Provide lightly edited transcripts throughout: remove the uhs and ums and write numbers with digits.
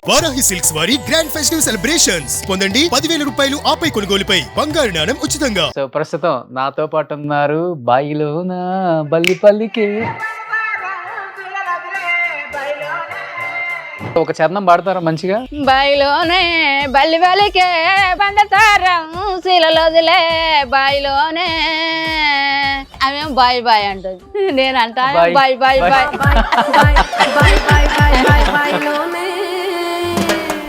Varahi silks వారి grand festive celebrations పొందండి 10,000 రూపాయలు ఆపై కొనుగోలుపై బంగారు నాణెం ఉచితంగా. సో ప్రస్తుతం నాతో పాటు ఉన్నారు బాయిలోన బల్లిపల్లికి ఒక చరణం పాడతారా మంచిగా? బాయిలోనే బల్లి బలికే బండతారం శీలలోదిలే బాయిలోనే ఆమెం బాయ్ బాయ్ అంటుంది, నేను అంటా bye, bye bye bye. Bye.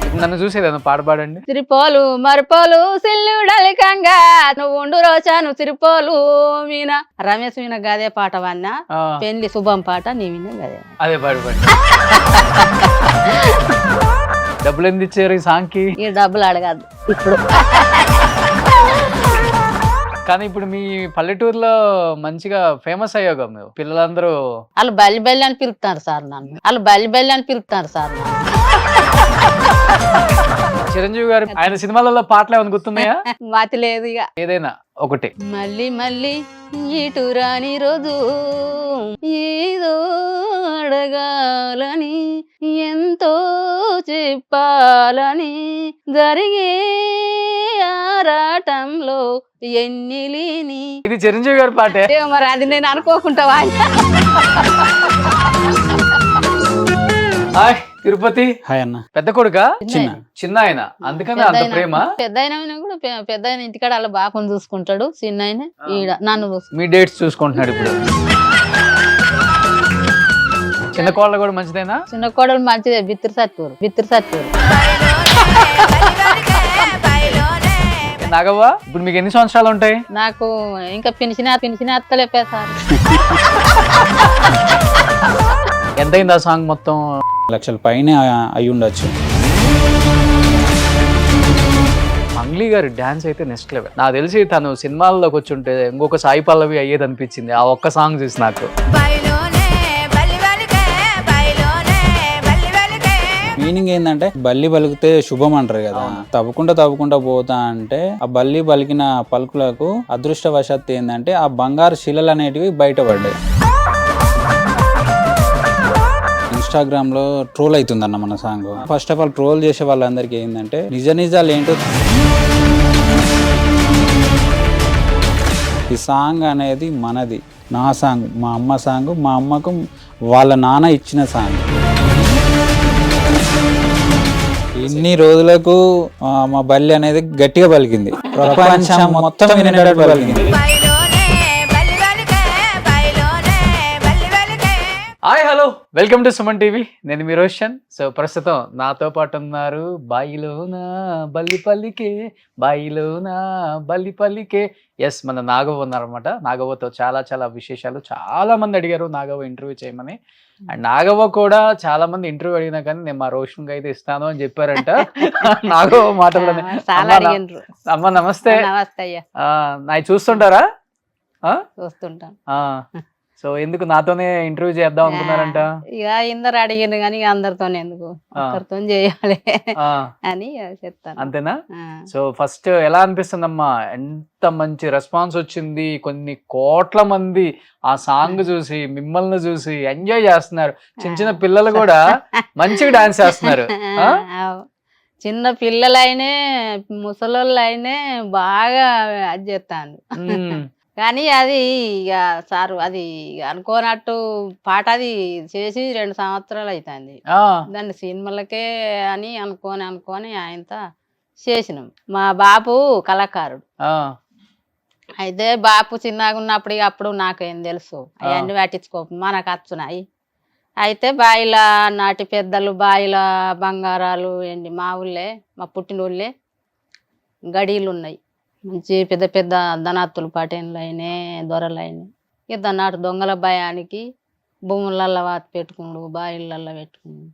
ఇప్పుడు నన్ను చూసేది పాడబాడండి. తిరుపోలు మరుపోలు సిల్లుడలికంగా నువ్వు ఉండు రోజాను తిరుపోలు మీన రమేష్ మీన గదే పాట వన్నా ఆ, పెళ్లి శుభం పాట నీ విన గదే. అదే పాడబాడి. డబ్బులు ఎందుకు ఇచ్చారు ఈ సాంగ్ కి? ఈ డబ్బులు అడగద్దు ఇప్పుడు. కానీ ఇప్పుడు మీ పల్లెటూరులో మంచిగా ఫేమస్ అయ్యాగా మీరు, పిల్లలందరూ వాళ్ళు బల్లి బల్లి అని పిలుస్తారు సార్ నన్ను, వాళ్ళు బల్లి బల్లి అని పిలుస్తారు సార్ నన్ను. చిరంజీవి గారు ఆయన సినిమాలలో పాటలు ఏమైనా గుర్తున్నాయా? మతి లేదు ఇక. ఏదైనా ఒకటి. మళ్ళీ మళ్ళీ ఇటు రాని రోజు ఏదో అడగాలని ఎంతో చెప్పాలని జరిగే ఆరాటంలో ఎన్ని లేని. ఇది చిరంజీవి గారి పాటే. మరి అది నేను అనుకోకుండా హాయ్ తిరుపతి. హాయ్ అన్న. పెద్ద కొడుక? చిన్న. చిన్న ఆయన, అందుకని అంత ప్రేమ. పెద్ద అయినా కూడా పెద్ద ఆయన ఇంటికాడ వాళ్ళ బాపను చూసుకుంటాడు, చిన్న ఆయన ఈడ నన్ను చూసుకుంటాడు. మీ డేట్స్ చూసుకుంటున్నాడు ఇప్పుడు. చిన్న కోళ్ళ కూడా మంచిదేనా? చిన్న కోడలు మంచిదే, బిత్తిరి సత్తూరు బిత్తిరి సత్తూరు. నాగవ్వ ఇప్పుడు మీకు ఎన్ని సంవత్సరాలు ఉంటాయి? నాకు ఇంకా పెన్షన్ అత్తలేపే సార్. ఎంతైంది ఆ సాంగ్ మొత్తం? లక్షల పైన అయి ఉండొచ్చు. మంగ్లీ గారి డాన్స్ అయితే నెక్స్ట్ లెవెల్. నాకు తెలిసి తను సినిమాల్లోకి వచ్చి ఉంటే ఇంకొక సాయి పల్లవి అయ్యేది అనిపించింది ఆ ఒక్క సాంగ్ చూసి నాకు. మీనింగ్ ఏంటంటే బల్లి పలికితే శుభం అంటారు కదా, తవ్వుకుంటా పోతా అంటే ఆ బల్లి పలికిన పలుకులకు అదృష్టవశాత్తు ఏంటంటే ఆ బంగారు శిలలు అనేటివి బయటపడ్డాయి. ఇన్స్టాగ్రామ్ లో ట్రోల్ అవుతుందన్న మన song. First of all troll చేసే వాళ్ళందరికీ ఏంటంటే నిజాలు ఏంటో, ఈ సాంగ్ అనేది మనది, నా సాంగ్, మా అమ్మ సాంగ్, మా అమ్మకు వాళ్ళ నాన్న ఇచ్చిన సాంగ్. ఇన్ని రోజులకు మా బల్లి అనేది గట్టిగా పలికింది, ప్రపంచం మొత్తం వినేటట్టు పలికింది. Hi hello, welcome to Suman TV. నేను మీ రోషన్. సో ప్రస్తుతం నాతో పాటు ఉన్నారు బాయిలోన బల్లిపల్లికే, బాయిలోన బల్లిపల్లికే. ఎస్, మన నాగవ్వ ఉన్నారనమాట. నాగవ్వతో చాలా విశేషాలు. చాలా మంది అడిగారు నాగవ్వ ఇంటర్వ్యూ చేయమని. అండ్ నాగవ్వ కూడా చాలా మంది ఇంటర్వ్యూ అడిగినా కానీ నేను మా రోషన్ అయితే ఇస్తాను అని చెప్పారంట. నాగవ్వ మాటల్లోనే. అమ్మ నమస్తే. నమస్తే అయ్యా. నాకు చూస్తుంటారా? చూస్తుంటాం. సో ఎందుకు నాతోనే ఇంటర్వ్యూ చేద్దాం అనుకున్నారంట? ఇక ఇందరు అడిగింది కానీ ఇక అందరితో ఎందుకు, ఒకరితో చేయాలి అని చెప్తాను. అంతేనా? సో ఫస్ట్ ఎలా అనిపిస్తుందమ్మా? ఎంత మంచి రెస్పాన్స్ వచ్చింది. కొన్ని కోట్ల మంది ఆ సాంగ్ చూసి మిమ్మల్ని చూసి ఎంజాయ్ చేస్తున్నారు. చిన్న పిల్లలు కూడా మంచిగా డాన్స్ చేస్తున్నారు. చిన్న పిల్లలైనే ముసలోళ్ళైనే బాగా అది చేస్తాను. కానీ అది ఇక సారు అది అనుకోనట్టు పాట అది చేసి 2 సంవత్సరాలు అవుతుంది. దాన్ని సినిమాలకే అని అనుకోని ఆయనతో చేసినాం. మా బాపు కళాకారుడు. అయితే బాపు చిన్నగా ఉన్నప్పుడు ఇక అప్పుడు నాకేం తెలుసు, అవన్నీ పట్టించుకో మనకు వచ్చున్నాయి. అయితే బాయిల నాటి పెద్దలు బాయిల బంగారాలు ఏంటి మా ఊళ్ళే, మా పుట్టిన ఊళ్ళే గడీలు ఉన్నాయి. మంచి పెద్ద పెద్ద ధనాత్తులు పటేన్లు అయినాయి, దొరలు అయినాయి. ఇక దన్నాటు దొంగల భయానికి భూములల్లో వాత పెట్టుకుండు, బాయిలల్లో పెట్టుకుండు.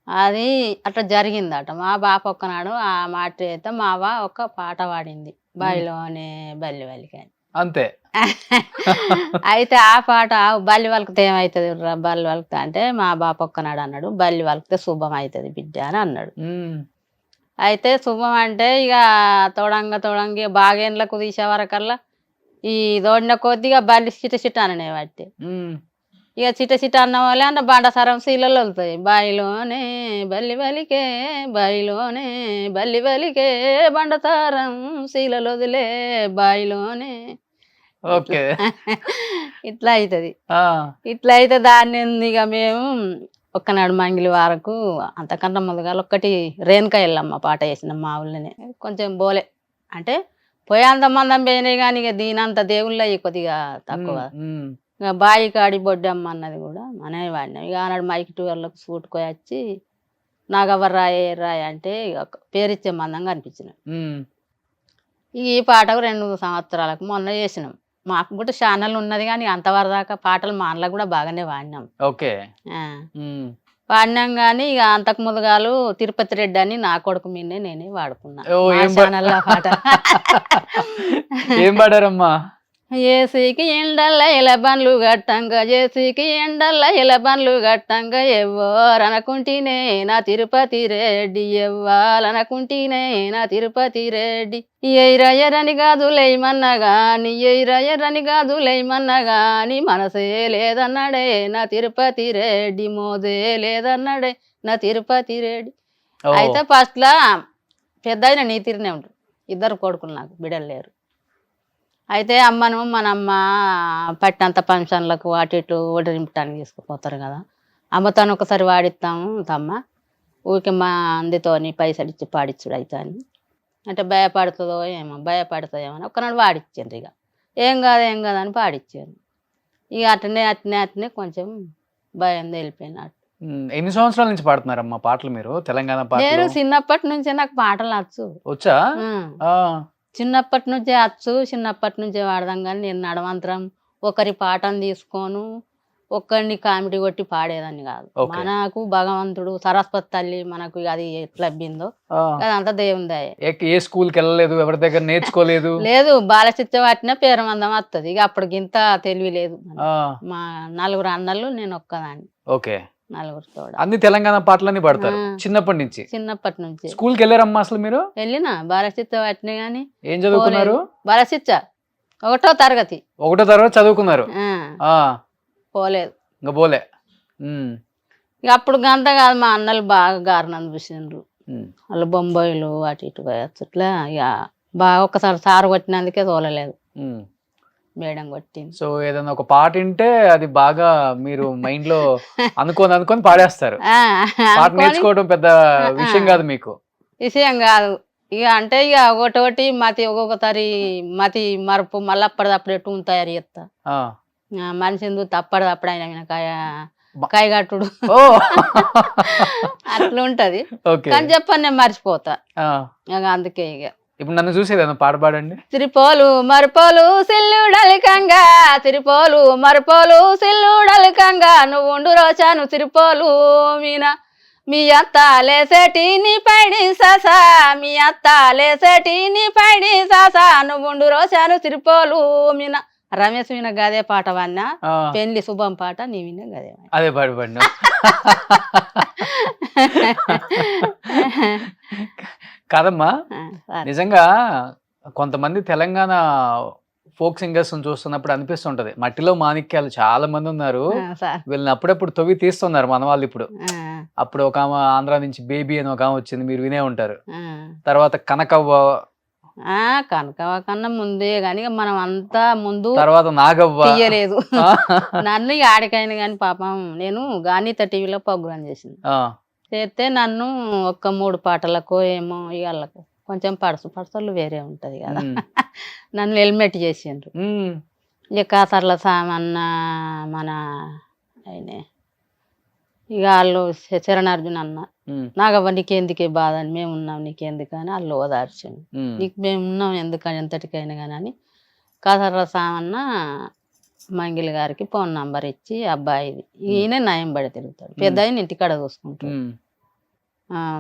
అది అట్లా జరిగిందట. మా బాప ఒక్కనాడు ఆ మాట అయితే మావ ఒక పాట పాడింది, బాయిలోనే బల్లి వలికి అని. అంతే. అయితే ఆ పాట బల్లి వలికితే ఏమవుతుంది రా, బల్లి వలికితే అంటే మా బాప ఒక్కనాడు అన్నాడు, బల్లి వలికితే శుభం అవుతుంది బిడ్డ అని అన్నాడు. అయితే శుభం అంటే ఇక తోడంగి బాగేండ్లకు తీసే వరకల్లా ఈ దోడిన కొద్దిగా బల్లి చిట్ట అననే బట్టి ఇక చిట చిట అన్న వాళ్ళే అన్న బండసారం శీలలో వెళ్తాయి. బాయిలోనే బల్లి బలికే బాయిలోనే బల్లి బలికే బండసారం శీలలో వదిలే బాయిలోనే ఓకే. ఇట్లా అవుతుంది. ఆ, ఇట్లా అయితే దాన్ని ఇక మేము ఒక్కనాడు మంగిలి వారకు అంతకన్నా ముందుగా ఒక్కటి రేణుకా ఎల్లమ్మ పాట వేసినాం మా ఊళ్ళోనే. కొంచెం బోలే అంటే పోయేంత మందం పోయినాయి కానీ ఇక దీనంత దేవుళ్ళ కొద్దిగా తక్కువ. ఉమ్, ఇక బాయి కాడి బొడ్డమ్మ అన్నది కూడా మనమే వాడినాం. ఇక ఆనాడు మైక్ టూర్లకు సూటుకొని వచ్చి నాగవ్వరు రాయ అంటే ఇక పేరిచ్చే మందంగా అనిపించినాం. ఉమ్, ఈ పాటకు 2 సంవత్సరాలకు మొన్న చేసినాం. మాకు కూడా ఛానల్ ఉన్నది కానీ అంతవరకు దాకా పాటలు మా అన్నలో కూడా బాగానే వాడినాం. ఓకే. ఆ, ఉమ్, వాడినాం కానీ ఇక అంతకు ముందుగాలు తిరుపతి రెడ్డి అని నా కొడుకు మీదే నేనే వాడుకున్నా ఓ, మా ఏం ఛానల్లో పాట. ఏం పాడారమ్మా? ఏసీకి ఎండల్ల ఇలా బండ్లు గట్టంగా ఏసీకి ఎండల్ల ఇలా బండ్లు గట్టంగా ఎవ్వరనుకుంటేనే నా తిరుపతి రెడ్డి ఎవ్వాలనుకుంటేనే నా తిరుపతి రెడ్డి ఎయిరయ్యరని కాదు లేమన్నా గాని ఎయిరయ్యరని కాదు లేమన్నా గాని మనసే లేదన్నాడే నా తిరుపతి రెడ్డి మోదే లేదన్నాడే నా తిరుపతి రెడ్డి. ఓ, అయితే ఫస్ట్లో పెద్ద అయిన నీ తీరునే ఉంటాడు. 2 కొడుకులు నాకు బిడ్డలు లేరు. అయితే అమ్మను మనమ్మ పట్టినంత ఫంక్షన్లకు అటు ఇటు వడ్డింపటానికి తీసుకుపోతారు కదా. అమ్మతోని ఒకసారి వాడిస్తాము తమ్మ ఊరికి మా అందితోని పైసలు ఇచ్చి పాడిచ్చుడు అయితే అని అంటే భయపడుతుందో ఏమో భయపడుతుందేమో అని ఒకనాడు వాడిచ్చారు. ఇక ఏం కాదు అని పాడిచ్చారు. ఇక అట్నే కొంచెం భయం తెలిపోయినట్టు. ఎన్ని సంవత్సరాల నుంచి పాడుతున్నారమ్మా పాటలు మీరు? తెలంగాణ నేను పాటలు చిన్నప్పటి నుంచే నాకు పాటలు వచ్చు. వచ్చా? ఆ, చిన్నప్పటి నుంచే వచ్చు. చిన్నప్పటి నుంచే వాడదాం కానీ నేను నడవంతరం ఒకరి పాటను తీసుకోను ఒక్కడిని కామెడీ కొట్టి పాడేదాన్ని కాదు. Okay. మనకు భగవంతుడు సరస్వతి తల్లి మనకు అది ఎట్లా లభిందో ఆ. అదంతా దేవుని దయ. ఏ స్కూల్కి వెళ్ళలేదు, ఎవరి దగ్గర నేర్చుకోలేదు? లేదు బాలచిత్త వాటినే పేరు మందం వస్తుంది. ఇక అప్పటికి ఇంత తెలివి లేదు. ఆ, మా 4 అన్నలు నేను ఒక్కదాన్ని. ఓకే. 4 అన్ని తెలంగాణ పాటలన్నీ పాడతారు ఆ. చిన్నప్పటి నుంచి? చిన్నప్పటి నుంచి స్కూల్కి వెళ్ళారమ్మా అసలు మీరు? వెళ్ళినా బాలచిత్త వాటినే కానీ ఏం చదువుకున్నారు? బాలచిత్త 1వ తరగతి 1వ తరగతి చదువుకున్నారు. ఆ, పోలేదు. ఇంకా పోలే. ఇక అప్పుడు గంత కాదు మా అన్నలు బాగా గారణం చూసిండ్రు. ఉమ్, వాళ్ళు బొంబాయిలు అటు ఇటు పోయచ్చు. ఇట్లా ఇక బాగా ఒక్కసారి సారు కొట్టినందుకే తోలలేదు. ఉమ్. మేడం కొట్టింది. సో ఏదైనా ఒక పాట వింటే అది బాగా మీరు మైండ్ లో అనుకొని పాడేస్తారు. పాట నేర్చుకోవడం పెద్ద విషయం కాదు మీకు. విషయం కాదు ఇక అంటే ఇక ఒకటోటి మతి ఒక్కొక్కసారి మతి మరుపు మళ్ళీ అప్పటిదప్పుడు ఎటు తయారు చేస్తా. ఆ, మనిషిందు తప్పటిదప్పుడు ఆయన కాయగట్టుడు ఓ, అట్లా ఉంటది. ఓకే. కానీ చెప్పని నేను మర్చిపోతా. ఆ, ఇక అందుకే ఇక ఇప్పుడు నన్ను చూసేదేనా పాట పాడండి. తిరుపోలు మరుపోలు సిల్లుడలికంగా తిరుపోలు మరుపోలు సిల్లుడలికంగా నువ్వు ఉండు రోచాను తిరుపోలు మీనా మీ అత్త లేసేటి నీ పైడి సాసా మీ అత్త లేసేటి నీ పైడి సాసా నువ్వు ఉండు రోచాను తిరుపోలు మీనా రమేష్ విన గదే పాట వన్నా ఆ, పెళ్లి శుభం పాట నీ విన గదే అదే పాడు. కాదమ్మా, నిజంగా కొంతమంది తెలంగాణ ఫోక్ సింగర్స్ చూస్తున్నప్పుడు అనిపిస్తుంటది మట్టిలో మాణిక్యాలు చాలా మంది ఉన్నారు, వీళ్ళని అప్పుడప్పుడు తవ్వి తీస్తున్నారు మన వాళ్ళు. ఇప్పుడు అప్పుడు ఒక ఆమె ఆంధ్ర నుంచి బేబీ అని ఒక ఆమె వచ్చింది, మీరు వినే ఉంటారు. తర్వాత కనకవ్వ, కనకవ్వ కన్నా ముందే గాని మనం అంతా ముందు తర్వాత నాగవ్వ తీయలేదు నన్ను ఆడికైనా కానీ పాపం నేను గానిత టీవీలో ప్రోగ్రామ్ చేసింది. చేస్తే నన్ను ఒక్క 3 పాటలకు ఏమో ఇవాళకు కొంచెం పడసలు వేరే ఉంటది కదా. నన్ను హెల్మెట్ చేసిండ్రు. ఇక కాసర్ల సామన్న మన ఆయనే ఇక వాళ్ళు శరణార్జున్ అన్న నాగవ్వ నీకెందుకే బాధ అని మేము ఉన్నాం నీకెందుకు అని వాళ్ళు ఓదార్చండి. నీకు మేము ఉన్నాం ఎందుకని ఎంతటికైనా కానీ అని కాసర్ల సామన్న మంగిలి గారికి ఫోన్ నంబర్ ఇచ్చి అబ్బాయిది ఈయన నయం పడి తిరుగుతాడు, పెద్ద ఆయన ఇంటికాడ చూసుకుంటాడు.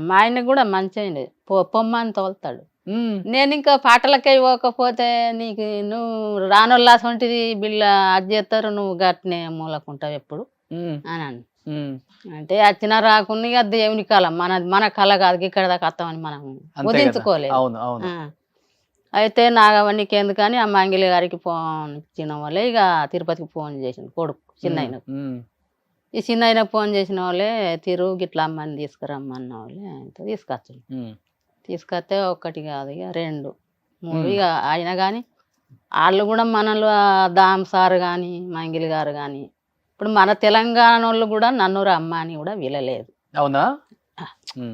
మా ఆయన కూడా మంచి పొమ్మని తోలుతాడు. నేను ఇంకా పాటలకై పోకపోతే నీకు నువ్వు రానొల్లాసంటిది బిళ్ళ అది చేస్తారు నువ్వు గట్నే మూలకుంటావు ఎప్పుడు అని అంటే వచ్చినా రాకుండా ఇక దేవుని కళ మన కళ కాదు ఇక్కడ దాకా వస్తామని మనం వదిలించుకోలేదు. అయితే నాగవ్వ నీకెందుకని ఆ మంగిలి గారికి ఫోన్ ఇచ్చిన వాళ్ళే ఇక తిరుపతికి ఫోన్ చేసింది కొడుకు చిన్న ఆయనకు. ఈ చిన్న ఆయన ఫోన్ చేసిన వాళ్ళే తిరుగు గిట్లా అమ్మని తీసుకురమ్మన్న వాళ్ళే ఆయనతో తీసుకొచ్చు. తీసుకొస్తే ఒక్కటి కాదు ఇక 2, 3 ఇక అయినా కానీ వాళ్ళు కూడా మనలో దామ్ సార్ కానీ మంగిలి గారు కానీ ఇప్పుడు మన తెలంగాణ వాళ్ళు కూడా నన్ను రమ్మ అని కూడా వీలలేదు. అవునా?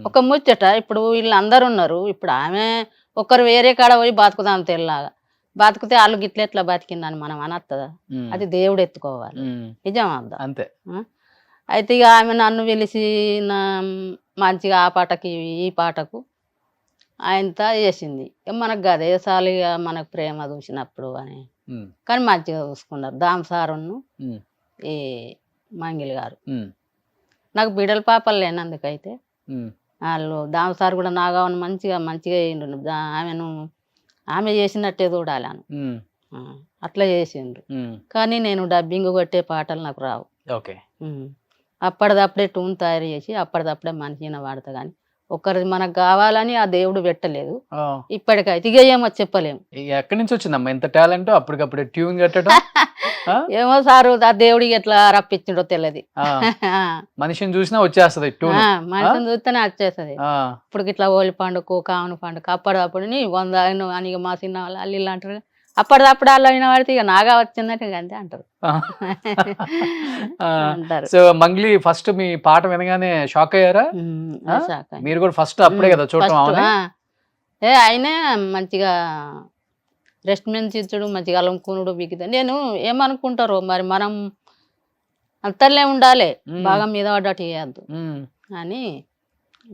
ఒక ముచ్చట ఇప్పుడు వీళ్ళందరూ ఉన్నారు. ఇప్పుడు ఆమె ఒక్కరు వేరే కాడ పోయి బతుకుదాం తెల్లగా బతికితే వాళ్ళు గిట్ల ఎట్లా బతికిందని మనం అనత్తదా? అది దేవుడు ఎత్తుకోవాలి. నిజం అద్దా అంతే. అయితే ఇక ఆమె నన్ను పిలిచి నా మంచిగా ఆ పాటకి ఈ పాటకు ఆయనతో చేసింది. ఇక మనకు గదే సాలు ఇక మనకు ప్రేమ చూసినప్పుడు అని. కానీ మంచిగా చూసుకున్నారు దామ్ సారును ఈ మంగిలి గారు. నాకు బిడ్డల పాపలు లేనందుకైతే వాళ్ళు దామ్ సార్ కూడా నాగావని మంచిగా వేయండు. ఆమె చేసినట్టే చూడాలను అట్లా చేసిండ్రు. కానీ నేను డబ్బింగ్ కొట్టే పాటలు నాకు రావు. అప్పటిదప్పుడే ట్యూన్ తయారు చేసి అప్పటిదప్పుడే మనిషిని వాడతా. కానీ ఒకరిది మనకు కావాలని ఆ దేవుడు పెట్టలేదు. ఇప్పటికైతే ఇక ఏమో చెప్పలేము. ఎక్కడి నుంచి వచ్చిందమ్మా ఇంత టాలెంట్? అప్పటికప్పుడే ట్యూన్ కట్టడం ఏమో సారు ఆ దేవుడికి ఎట్లా రప్పించిండో తెలియదు. మనిషిని చూసినా వచ్చేస్తది ట్యూన్. మనిషిని చూస్తేనే వచ్చేస్తుంది. ఇప్పుడు ఇట్లా హోలీ పండుగ కావును పండుగ అప్పటిదప్పుడు 100 అని మా చిన్న వాళ్ళు అల్లు అంటారు. అప్పటిదప్పుడు వాళ్ళు అయిన వాడితే ఇక నాగా వచ్చిందంటే అంతే అంటారు. అంటారు. సో మంగ్లీ ఫస్ట్ మీ పాట వినగానే షాక్ అయ్యారా? మీరు కూడా ఫస్ట్ అప్పుడే కదా చూడటం? అయినా మంచిగా రెస్ట్ మీద ఇచ్చుడు మంచిగా అలంకునుడు బిగితే నేను ఏమనుకుంటారో మరి మనం అంతలే ఉండాలి బాగా మీద పడ్డట్టు చేయద్దు అని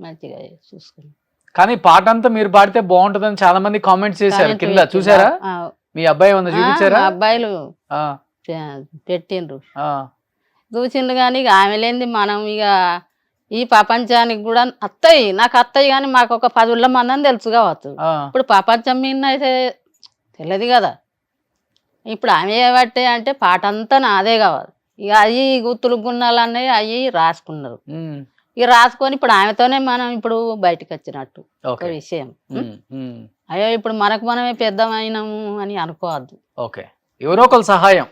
మంచిగా చూసుకుని. కానీ పాట అంతా మీరు పాడితే బాగుంటుందని చాలా మంది కామెంట్స్ చేశారు కింద, చూసారా? మీ అబ్బాయి ఏమన్నా చూపించారా? అబ్బాయిలు పెట్టిండ్రు చూసిండ్రు. కానీ ఇక ఆమె లేనిది మనం ఇక ఈ ప్రపంచానికి కూడా అత్తయ్య నాకు అత్తయ్య కానీ మాకు ఒక 10 మంది తెలుసు కావచ్చు. ఇప్పుడు ప్రపంచం మీద అయితే తెలియదు కదా. ఇప్పుడు ఆమె ఏబట్టే అంటే పాట అంతా నాదే కావాలి. ఇక అవి గుర్తులు గున్నాలు అన్నవి అవి రాసుకున్నారు. ఇక రాసుకొని ఇప్పుడు ఆమెతోనే మనం ఇప్పుడు బయటకు వచ్చినట్టు ఒక విషయం. అయ్యో ఇప్పుడు మనకు మనమే పెద్దమైనాము అని అనుకోవద్దు. ఎవరో ఒకరు సహాయం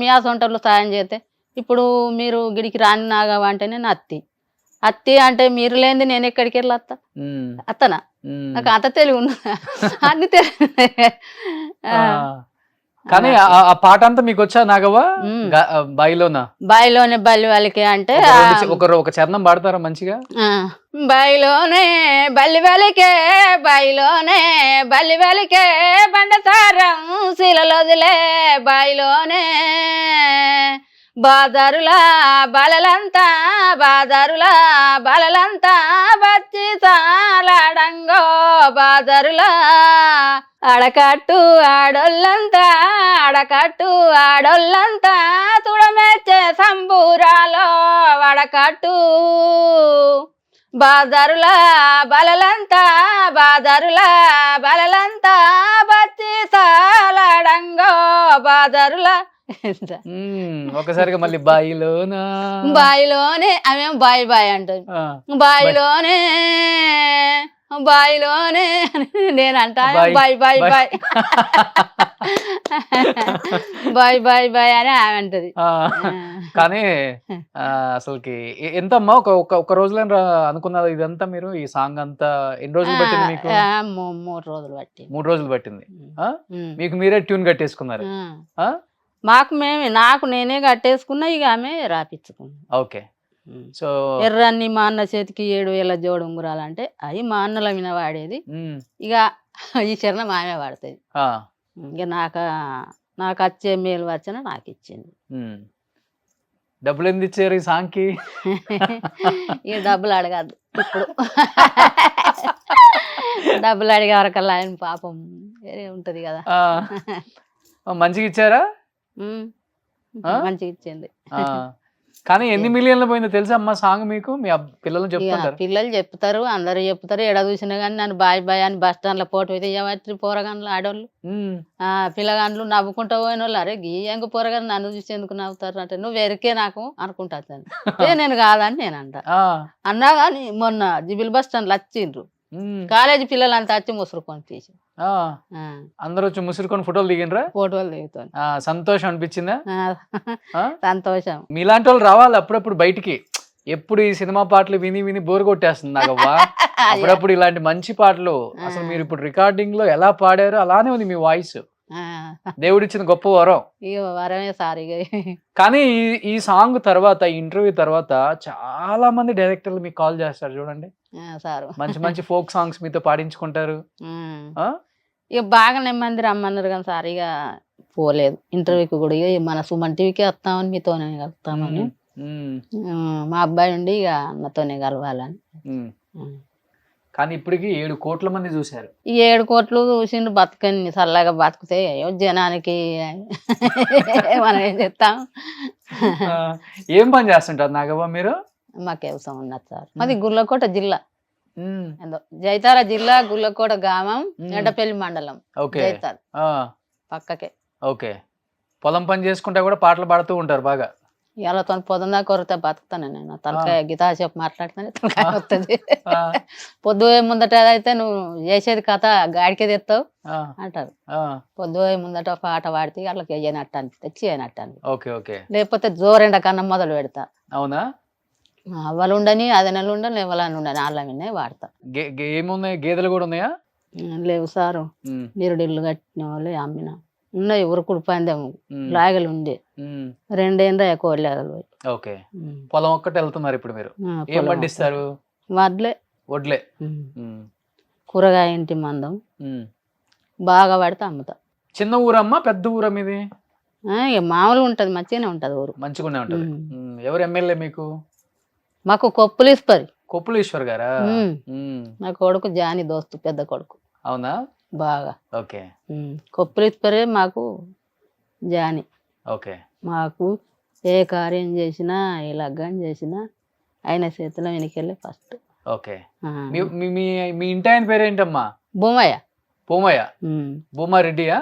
మీ సొంటలు సాయం చేస్తే ఇప్పుడు మీరు గిడికి రాని నాగవ అంటే నేను అత్తి అంటే మీరు లేనిది నేను ఎక్కడికి వెళ్ళొస్తా? అత్తనా? నాకు అంత తెలివి ఉన్నా అన్ని తెలివి. కానీ ఆ పాట అంతా మీకు వచ్చా నాగవ్వ? బాయిలోనే బల్లి వాళ్ళకి అంటే ఒక చరణం పాడతారా మంచిగా? బాయిలోనే బల్లి వెలికే బల్లి వెలికే బండసారం శీలలోదిలే బాయిలోనే బాదరులా బలలంతా బచ్చి సాలాడంగో బాదరులా అడకట్టు ఆడోళ్ళంతా తుడమెచ్చే సంబూరాలో వడకట్టు బాదరులా బలలంతా బచ్చి సాలాడంగో బాదరులా. ఒకసారిగా మళ్ళీ బాయిలోనే ఆమె బాయ్ అంటది. బాయిలోనే నేను అంటా బాయ్ అని ఆమె అంటది. కానీ అసలుకి ఎంతమ్మా ఒక రోజులో అనుకున్నది ఇదంతా? మీరు ఈ సాంగ్ అంతా ఎన్ని రోజులు పట్టింది మీకు? 3 రోజులు పట్టింది. 3 రోజులు పట్టింది. మీకు మీరే ట్యూన్ కట్టేసుకున్నారు? నాకు నేనే కట్టేసుకున్నా. ఇక ఆమె రాపించుకున్నా. ఓకే. సో ఎర్రన్ని మా అన్న చేతికి 7,000 జోడు ఉంగురాలంటే అవి మా అన్నల మీద వాడేది. ఇక ఈ చరణం ఆమె వాడుతుంది. ఇక నాకు వచ్చే మేలు వచ్చిన నాకు ఇచ్చింది. డబ్బులు ఎందుకు ఇచ్చారు ఈ సాంగ్ కి? ఇక డబ్బులు అడగద్దు ఇప్పుడు. డబ్బులు అడిగే వరకల్లా ఆయన పాపం వేరే ఉంటది కదా. మంచిగా ఇచ్చారా? మంచిగా ఇచ్చింది. కానీ ఎన్ని మిలియన్లు పోయిందో తెలుసా అమ్మా సాంగ్ మీకు? మీ పిల్లలు చెప్తారు? పిల్లలు చెప్తారు, అందరు చెప్తారు. ఎడ చూసినా కానీ నన్ను బాయ్ అని బస్ స్టాండ్ లో పోటీ అయితే ఎవరి పోరగాన్లు ఆడోళ్ళు పిల్లగాండ్లు నవ్వుకుంటూ పోయిన వాళ్ళు అరే గీ ఎంగ పోరగాని నన్ను చూసి ఎందుకు నవ్వుతారు అంటే నువ్వు వెరికే నాకు అనుకుంటాను. నేను కాదని నేను అంట అన్నా. కానీ మొన్న జిబిల్ బస్ స్టాండ్ లో వచ్చిండ్రు కాలేజీ పిల్లలంతా వచ్చి ముసురుకొని తీసి అందరూ వచ్చి ముసురుకొని ఫోటోలు దిగినరా? ఫోటోలు దిగుతాను. సంతోషం అనిపించిందా? సంతోషం. మీలాంటి వాళ్ళు రావాలి అప్పుడప్పుడు బయటికి. ఎప్పుడు ఈ సినిమా పాటలు విని విని బోర్ కొట్టేస్తుంది నాకవ్వా. అప్పుడప్పుడు ఇలాంటి మంచి పాటలు అసలు మీరు ఇప్పుడు రికార్డింగ్ లో ఎలా పాడారో అలానే ఉంది మీ వాయిస్. దేవుడిచ్చిన గొప్ప వరం. వరమే సారీ. కానీ ఈ సాంగ్ తర్వాత, ఈ ఇంటర్వ్యూ తర్వాత చాలా మంది డైరెక్టర్లు మీకు కాల్ చేస్తారు చూడండి. సార్ మంచి మంచి ఫోక్ సాంగ్స్ మీతో పాడించుకుంటారు. ఇక బాగానే మంది రమ్మన్నారు కానీ సార్ ఇక పోలేదు ఇంటర్వ్యూకి కూడా. ఇక మన సుమన్ టీవీకి వస్తామని మీతోనే కలుస్తామని మా అబ్బాయి ఉండి ఇక అన్నతోనే కలవాలని. కానీ ఇప్పటికి 7 కోట్ల మంది చూశారు. ఈ 7 కోట్లు చూసిండు బతుకని చల్లగా బతికితే జనానికి మనం ఏం చేస్తాం. ఏం పని చేస్తుంటారు నాగవ్వ మీరు? మాకు వ్యవసాయం ఉన్నది సార్. మాది గుర్లకోట జిల్లా, జైతార జిల్లా, గుర్లకోట గ్రామం, ఎడ్డపల్లి మండలం. జైతార పక్కకే. ఓకే. పొలం పని చేసుకుంటా కూడా పాటలు పాడుతూ ఉంటారు బాగా. ఇవాళతో పొద్దున్న కొరితే బతుకుతాను నేను. తలకాయ గీతా చెప్పి మాట్లాడుతానే తలకాయ వస్తుంది. పొద్దు ముందట అయితే నువ్వు చేసేది కథ గాడికే తెస్తావు అంటారు. పొద్దు ముందట పాట పాడితే వాళ్ళకి వేయనట్టు అనిపిస్తే చేయనట్టు అనిపి, లేకపోతే జోరెండ కన్నా మొదలు పెడతా. అవునా? అవ్వలు ఉండని, అదనలు ఉండని, ఎవలని ఉండని వాళ్ళ విన్నే వాడతా. ఏమున్నాయి? గేదెలు కూడా ఉన్నాయా? లేవు సారు. నిరుడిల్లు కట్టిన వాళ్ళు అమ్మిన ఉన్నాయి. ఉరుకుడు పందెం లాగలు ఉండే 2 ఏళ్ళు ఎక్కువ లాగలు. ఓకే. పొలం ఒక్కటి వెళ్తున్నారు ఇప్పుడు మీరు? ఏం పండిస్తారు? వడ్లే. కూరగాయ ఇంటి మందం బాగా పడితే అమ్ముతా. చిన్న ఊరమ్మా పెద్ద ఊరా మీది? మామూలుగా ఉంటది, మంచిగానే ఉంటది ఊరు. మంచిగానే ఉంటది. ఎవరు ఎమ్మెల్యే మీకు? మాకు కొప్పులీశ్వరి. కొప్పులీశ్వర్ గారా? నా కొడుకు జాని దోస్తు, పెద్ద కొడుకు. అవునా? బాగా. ఓకే. కొప్పులీశ్వరే మాకు జాని. ఓకే. మాకు ఏ కార్యం చేసినా, ఏ లగ్గం చేసినా ఆయన చేతిలో వెనకెళ్ళి ఫస్ట్. ఓకే. మీ ఇంటి ఆయన పేరేంటమ్మా? భూమయ్య. భూమారెడ్డియా?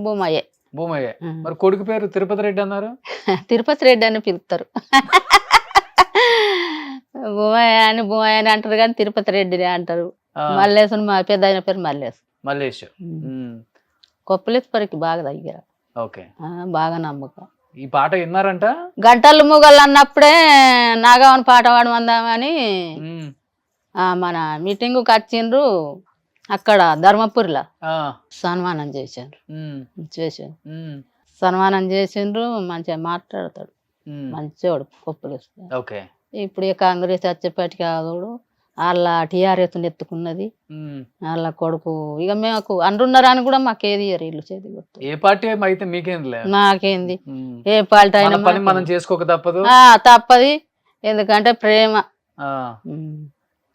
భూమయ్యే. మరి కొడుకు పేరు తిరుపతి రెడ్డి అన్నారు? తిరుపతి రెడ్డి అని పిలుస్తారు. భూమయ్య అని అంటారు కానీ తిరుపతి రెడ్డి అంటారు. మల్లేశ్వరు మా పెద్ద ఆయన పేరు మల్లేష్. కొప్పలేశ్వరికి బాగా దగ్గర. ఓకే. బాగా నమ్మకం. ఈ పాట విన్నారంట? గంటలు మూగలు అన్నప్పుడే నాగవని పాట పాడమందామని మన మీటింగ్ వచ్చిండ్రు. అక్కడ ధర్మపురిలో సన్మానం చేశారు. సన్మానం చేసిండ్రు. మంచిగా మాట్లాడతాడు, మంచివాడు కొప్పలేశ్వరు. ఓకే. ఇప్పుడు కాంగ్రెస్ వచ్చేపటికి ఆదోడు వాళ్ళ టీఆర్ఎస్ ఎత్తుకున్నది. వాళ్ళ కొడుకు ఇక మేము అంటున్నారు అని కూడా మాకేది వీళ్ళు చేతి గుర్తు. ఏ పార్టీ అయితే మీకేంది? నాకేంది, ఏ పార్టీ అయినా మనం చేసుకోక తప్పదు. తప్పది. ఎందుకంటే ప్రేమ.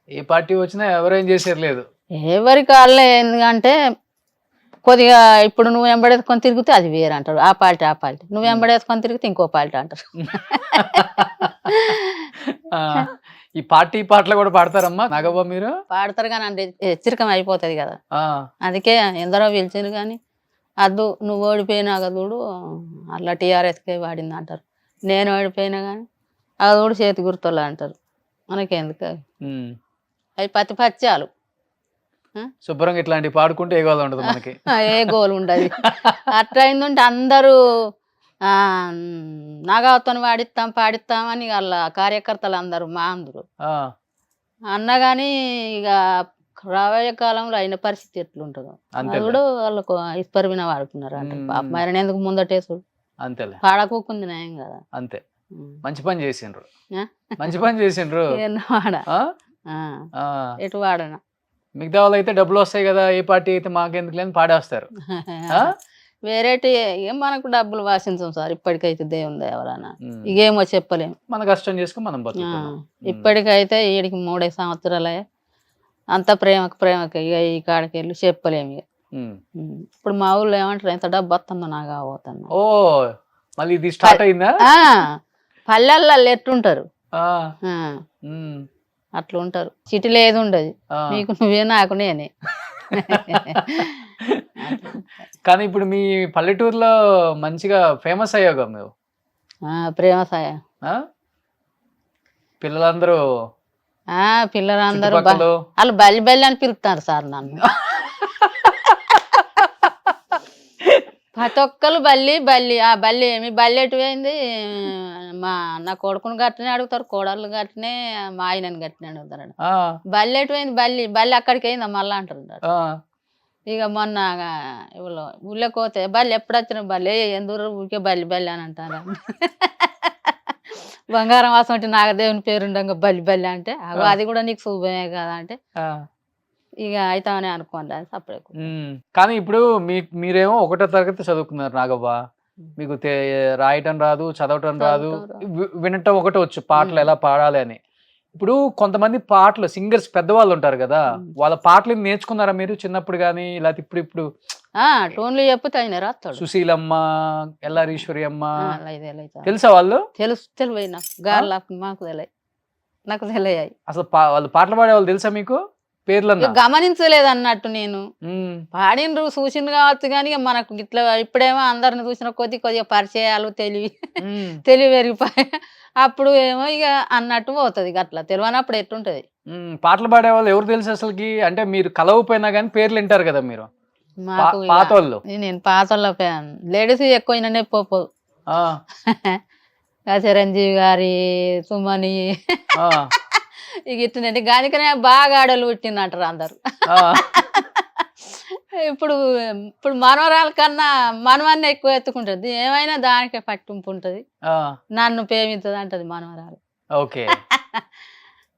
ఏ పార్టీ వచ్చినా ఎవరేం చేసేది లేదు. ఎవరికి వాళ్ళే. ఎందుకంటే కొద్దిగా ఇప్పుడు నువ్వు వెంబడేసుకొని తిరిగితే అది వేరే అంటారు. ఆ పార్టీ నువ్వు వెంబడేసుకొని తిరిగితే ఇంకో పార్టీ అంటారు. ఈ పార్టీ పాటలు కూడా పాడతారమ్మా నాగవ్వ మీరు? పాడతారు కానీ అంటే హెచ్చరికం అయిపోతుంది కదా. అందుకే ఎందరో పిలిచారు కానీ అద్దు నువ్వు ఓడిపోయినా చూడు అట్లా టీఆర్ఎస్కే వాడింది అంటారు. నేను ఓడిపోయినా కానీ అది కూడా చేతి గుర్తులు అంటారు. మనకెందుకు అవి పచ్చాలు. శుభ్రంగా ఇట్లాంటి పాడుకుంటే ఏ గోల్ ఉండదు మనకి. ఏ గోల్ ఉండదు. అట్లా అయిందంటే అందరూ నాగావతో పాడిస్తాం అని వాళ్ళ కార్యకర్తలు అందరూ మా అందరూ అన్నగాని ఇక రాబోయే కాలంలో అయిన పరిస్థితి ఎట్లుంటుందో అది కూడా వాళ్ళకు ఇస్పరిమిన వాడుకున్నారు. అంటే మరి ఎందుకు ముందటేసుడు పాడకోకుంది నయం కదా. అంతే. మంచి పని చేసిండ్రు. ఎటు వాడనా. మిగతా వాళ్ళు అయితే డబ్బులు వస్తాయి కదా, ఏ పార్టీ అయితే మాకెందుకు లేని పాడేస్తారు. వేరేటి ఏం మనకు డబ్బులు వాసించాం సార్. ఇప్పటికైతే దేవుని దేవరానా ఇకేమో చెప్పలేము. మన కష్టం చేసుకుని మనం బతుకుతాం. ఇప్పటికైతే ఈడికి 3 సంవత్సరాలే. అంత ప్రేమకి ఇక ఈ కాడికి వెళ్ళి చెప్పలేము. ఇక ఇప్పుడు మా ఊళ్ళో ఏమంటారు, ఎంత డబ్బు వస్తుందో నాకు పోతాను. ఓ మళ్ళీ ఇది స్టార్ట్ అయిందా? పల్లెల్లో ఎట్టుంటారు అట్లా ఉంటారు. సిటీలో ఏది ఉండదు. నీకు నువ్వే నాకు నేనే. కానీ ఇప్పుడు మీ పల్లెటూరులో మంచిగా ఫేమస్ అయ్యాగా మేము. ఫేమస్ అయ్యా. పిల్లలందరూ పిల్లలందరూ చుట్టుపక్కల వాళ్ళు బల్లి బల్లి అని పిలుస్తారు సార్ నన్ను. ప్రతి ఒక్కరు బల్లి బల్లి ఆ బల్లి ఏమి బల్లి ఎటు పోయింది, నా కొడుకుని గట్టినే అడుగుతారు, కోడళ్ళు గట్టినే, మా ఆయనని గట్టినే అడుగుతారు. బల్లి ఎటు పోయింది, బల్లి బల్లి అక్కడికి అయిందా మళ్ళా అంటారు. ఇక మొన్న ఊళ్ళోకి పోతే బల్లి ఎప్పుడు వచ్చిన బల్లి ఎందుకు ఊరికే బల్లి బల్లి అని అంటారు. బంగారం వాసం అంటే నాగదేవుని పేరుండగా బల్లి బల్లి అంటే అది కూడా నీకు శుభమే కదా అంటే ఇక అవుతామని అనుకోండి అది సపరేట్. కానీ ఇప్పుడు మీరేమో 1వ తరగతి చదువుకున్నారు నాగవ్వ, మీకు రాయటం రాదు, చదవటం రాదు, వినటం ఒకటి వచ్చు, పాటలు ఎలా పాడాలి అని. ఇప్పుడు కొంతమంది పాటలు సింగర్స్ పెద్దవాళ్ళు ఉంటారు కదా, వాళ్ళ పాటలు నేర్చుకున్నారా మీరు చిన్నప్పుడు కానీ, లేకపోతే ఇప్పుడు టోన్లు చెప్తే ఆయన రాస్తాడు. సుశీలమ్మ, ఎల్లారీశ్వరి అమ్మ తెలుసా వాళ్ళు? తెలివై గార్ల మాకు తెలియ, నాకు తెలియాయి. అసలు వాళ్ళు పాటలు పాడే వాళ్ళు తెలుసా మీకు? పేర్లు గమనించలేదు అన్నట్టు, నేను పాడినరు చూసింది కావచ్చు కానీ మనకు ఇట్లా ఇప్పుడేమో అందరిని చూసిన కొద్దిగా పరిచయాలు తెలివి పెరిగిపోయి అప్పుడు ఏమో ఇక అన్నట్టు పోతుంది. అట్లా తెలియనప్పుడు ఎట్టుంటది. పాటలు పాడే వాళ్ళు ఎవరు తెలుసు అసలుకి? అంటే మీరు కలవపోయినా కానీ పేర్లు వింటారు కదా మీరు. మాకు పాతోళ్ళు, నేను పాతోళ్ళ లేడీస్ ఎక్కువ అయినా పోదు. చిరంజీవి గారి, సుమని ఇక ఇట్లంటే గానికనే బాగా ఆడలు పుట్టినట్టారు అందరు. ఇప్పుడు మనవరాల కన్నా మనవన్నీ ఎక్కువ ఎత్తుకుంటది, ఏమైనా దానికే పట్టింపు ఉంటది, నన్ను ప్రేమించదు అంటది మనవరాలు. ఓకే.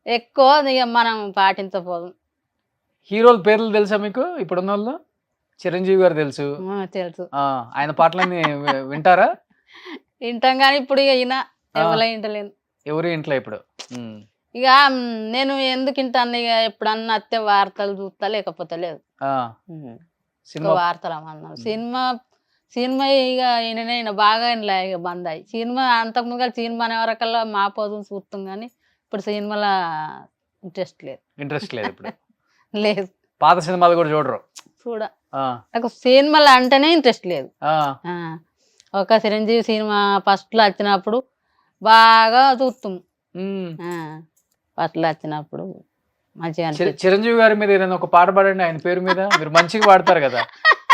ఎక్కువ ఇక మనం పాటించపోదు. హీరోల పేర్లు తెలుసా మీకు ఇప్పుడున్న వాళ్ళు? చిరంజీవి గారు తెలుసు. ఆయన పాటలన్నీ వింటారా? వింటాం కానీ ఇప్పుడు ఇక ఈయన ఎవరు వింటలేను, ఎవరు ఇంట్లో ఇప్పుడు. ఇక నేను ఎందుకు వింటాను, ఇక ఎప్పుడన్నా అత్తే వార్తలు చూస్తా, లేకపోతే లేదు వార్తలు అన్నాను. సినిమా ఇక ఈయన బాగా ఇక బంద్ అయ్యి సినిమా అంతకుముందు సినిమా అనే వరకల్లా మా పోదు చూస్తాం కానీ ఇప్పుడు సినిమాలో ఇంట్రెస్ట్ లేదు. ఇప్పుడు లేదు. పాత సినిమాలు కూడా చూడరు? నాకు సినిమాలు అంటేనే ఇంట్రెస్ట్ లేదు. ఒక చిరంజీవి సినిమా ఫస్ట్ లో వచ్చినప్పుడు బాగా చూస్తాం, ఫస్ట్ లో వచ్చినప్పుడు మంచిగా. చిరంజీవి గారి మీద ఏదైనా ఒక పాట పాడండి, ఆయన పేరు మీద. మీరు మంచిగా పాడతారు కదా.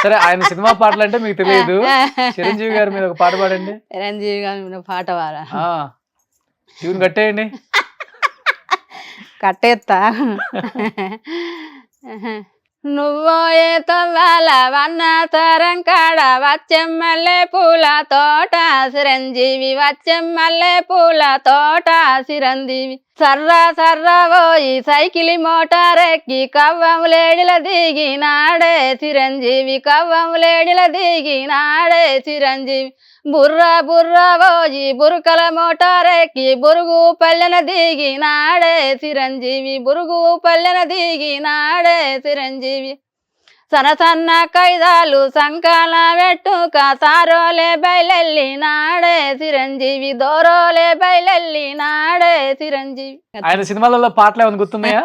సరే, ఆయన సినిమా పాటలు అంటే మీకు తెలియదు, చిరంజీవి గారి మీద ఒక పాట పాడండి. చిరంజీవి గారి మీద పాట పాడా, ట్యూన్ కట్టేయండి. కట్టేస్తా. నువ్వో ఏ తవ్వాల వన్న తరం కాడ వచ్చెమ్మల్లే పూల తోట చిరంజీవి, వచ్చెమ్మల్లే పూల తోట చిరంజీవి. సర్రా పోయి సైకిలి మోటారెక్కి కవ్వములేడిల దిగినాడే చిరంజీవి, కవ్వములేడిల దిగినాడే చిరంజీవి. బుర్రా పోయి బురుకల మోటారెక్కి బురుగు పల్లెన దిగినాడే చిరంజీవి, బురుగు పల్లెన దిగినాడే చిరంజీవి. సన్న కైదాలు సంకాల పెట్టుక సారోలే బయలెల్లినాడే చిరంజీవి, దోరోలే బయలెల్లినాడే చిరంజీవి. ఆయన సినిమాలలో పాటలు ఏమైనా గుర్తున్నాయా?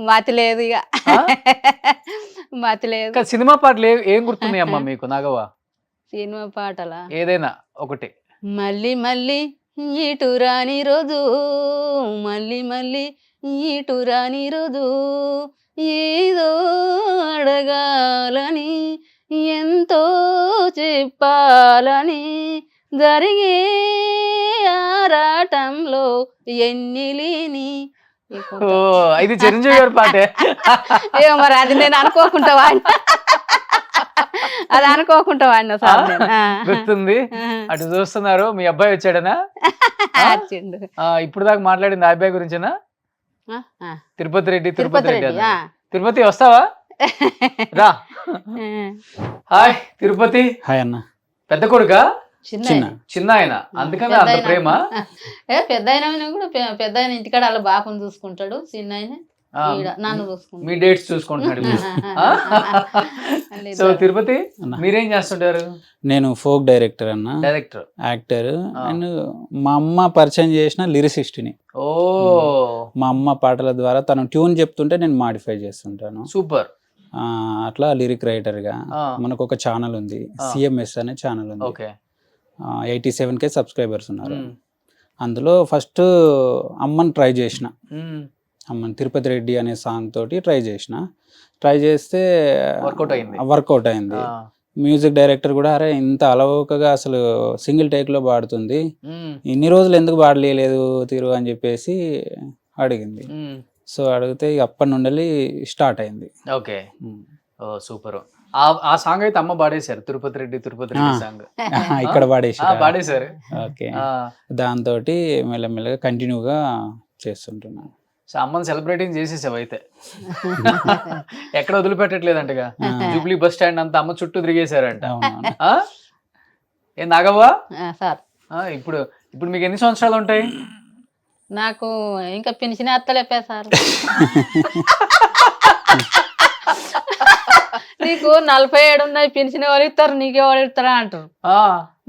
మతి లేదు, ఇక మతి లేదు. సినిమా పాటలు ఏం గుర్తున్నాయి అమ్మా మీకు నాగవ్వ? సినిమా పాటలా ఏదైనా ఒకటి. మళ్ళీ మళ్ళీ ఇటు రాని రోజు, మళ్ళీ ఇటు రాని రోజు, ఏదో అడగాలని ఎంతో చెప్పాలని జరిగే ఆరాటంలో ఎన్నిలేని. ఇది చిరంజీవి గారి పాటే. ఏమో మరి అది నేను అనుకోకుండా వాడినా, అది అనుకోకుండా వాడినా సార్. గుర్తుంది. అటు చూస్తున్నారు, మీ అబ్బాయి వచ్చాడనా? వచ్చిండు. ఇప్పుడు దాకా మాట్లాడింది ఆ అబ్బాయి గురించేనా? తిరుపతి రెడ్డి. తిరుపతి వస్తావా? రా. హాయ్ తిరుపతి. హాయ్ అన్న. పెద్ద కొడుకా? చిన్న ఆయన. అందుకని అంత ప్రేమ. పెద్ద ఆయన కూడా పెద్ద ఆయన ఇంటికాడ వాళ్ళ బాపుని చూసుకుంటాడు, చిన్న ఆయన నన్ను చూసుకుంటాడు, మీ డేట్స్ చూసుకుంటున్నాడు. సో తిరుపతి మీరేం చేస్తుంటారు? నేను ఫోక్ డైరెక్టర్ అన్న, డైరెక్టర్, యాక్టర్. అండ్ మా అమ్మ పరిచయం చేసిన లిరిసిస్ట్ని. మా అమ్మ పాటల ద్వారా తను ట్యూన్ చెప్తుంటే నేను మాడిఫై చేస్తుంటాను. సూపర్. అట్లా లిరిక్ రైటర్గా మనకు ఒక ఛానల్ ఉంది, సిఎంఎస్ అనే ఛానల్ ఉంది. 87K సబ్స్క్రైబర్స్ ఉన్నారు. అందులో ఫస్ట్ అమ్మని ట్రై చేసిన, అమ్మని తిరుపతి రెడ్డి అనే సాంగ్ తోటి ట్రై చేస్తే వర్కౌట్ అయింది. మ్యూజిక్ డైరెక్టర్ కూడా అరే ఇంత అలవోకగా అసలు సింగిల్ టేక్లో పాడుతుంది, ఇన్ని రోజులు ఎందుకు పాడలేదు తీరు అని చెప్పేసి అడిగింది. సో అడిగితే అప్పటి నుండి స్టార్ట్ అయింది. Okay, super. ఆ సాంగ్ అయితే అమ్మ పాడేశారు, తిరుపతి రెడ్డి సాంగ్ ఇక్కడ పాడేశారు. ఓకే, దాంతో మెల్లమెల్లగా కంటిన్యూగా చేస్తుంటున్నాను. సో అమ్మని సెలబ్రేటింగ్ చేసేసావు అయితే, ఎక్కడ వదిలిపెట్టట్లేదంటగా. జూబ్లీ బస్ స్టాండ్ అంతా అమ్మ చుట్టూ తిరిగేశారంట. ఏం నాగవ్వా సార్? ఇప్పుడు మీకు ఎన్ని సంవత్సరాలు ఉంటాయి? నాకు ఇంకా పెన్షన్ ఎత్తలేపే సార్. నీకు 47 ఉన్నాయి, పెన్షన్ ఎవరు ఇస్తారు, నీకే ఎవరు ఇస్తారా అంటారు.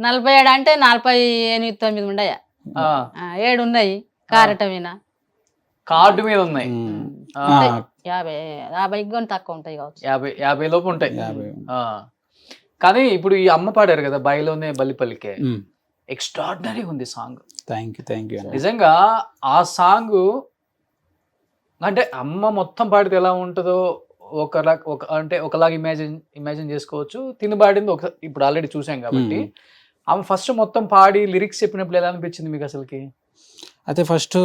47 అంటే 48, 9 ఉన్నాయా, 7 ఉన్నాయి కార్డు మీద ఉన్నాయి. 50 తక్కువ ఉంటాయి కావచ్చు, 50 లోపు ఉంటాయి. కానీ ఇప్పుడు ఈ అమ్మ పాడారు కదా బాయిలోనే బల్లిపల్లికే, ఎక్స్ట్రాడినరీ ఉంది సాంగ్. Thank you. నిజంగా ఆ సాంగ్ అంటే అమ్మ మొత్తం పాడితే ఎలా ఉంటుందో ఒకలాగా ఇమాజిన్ చేసుకోవచ్చు. తిని పాడింది ఇప్పుడు ఆల్రెడీ చూసాం కాబట్టి. ఆమె ఫస్ట్ మొత్తం పాడి లిరిక్స్ చెప్పినప్పుడు ఎలా అనిపించింది మీకు అసలుకి? అయితే ఫస్ట్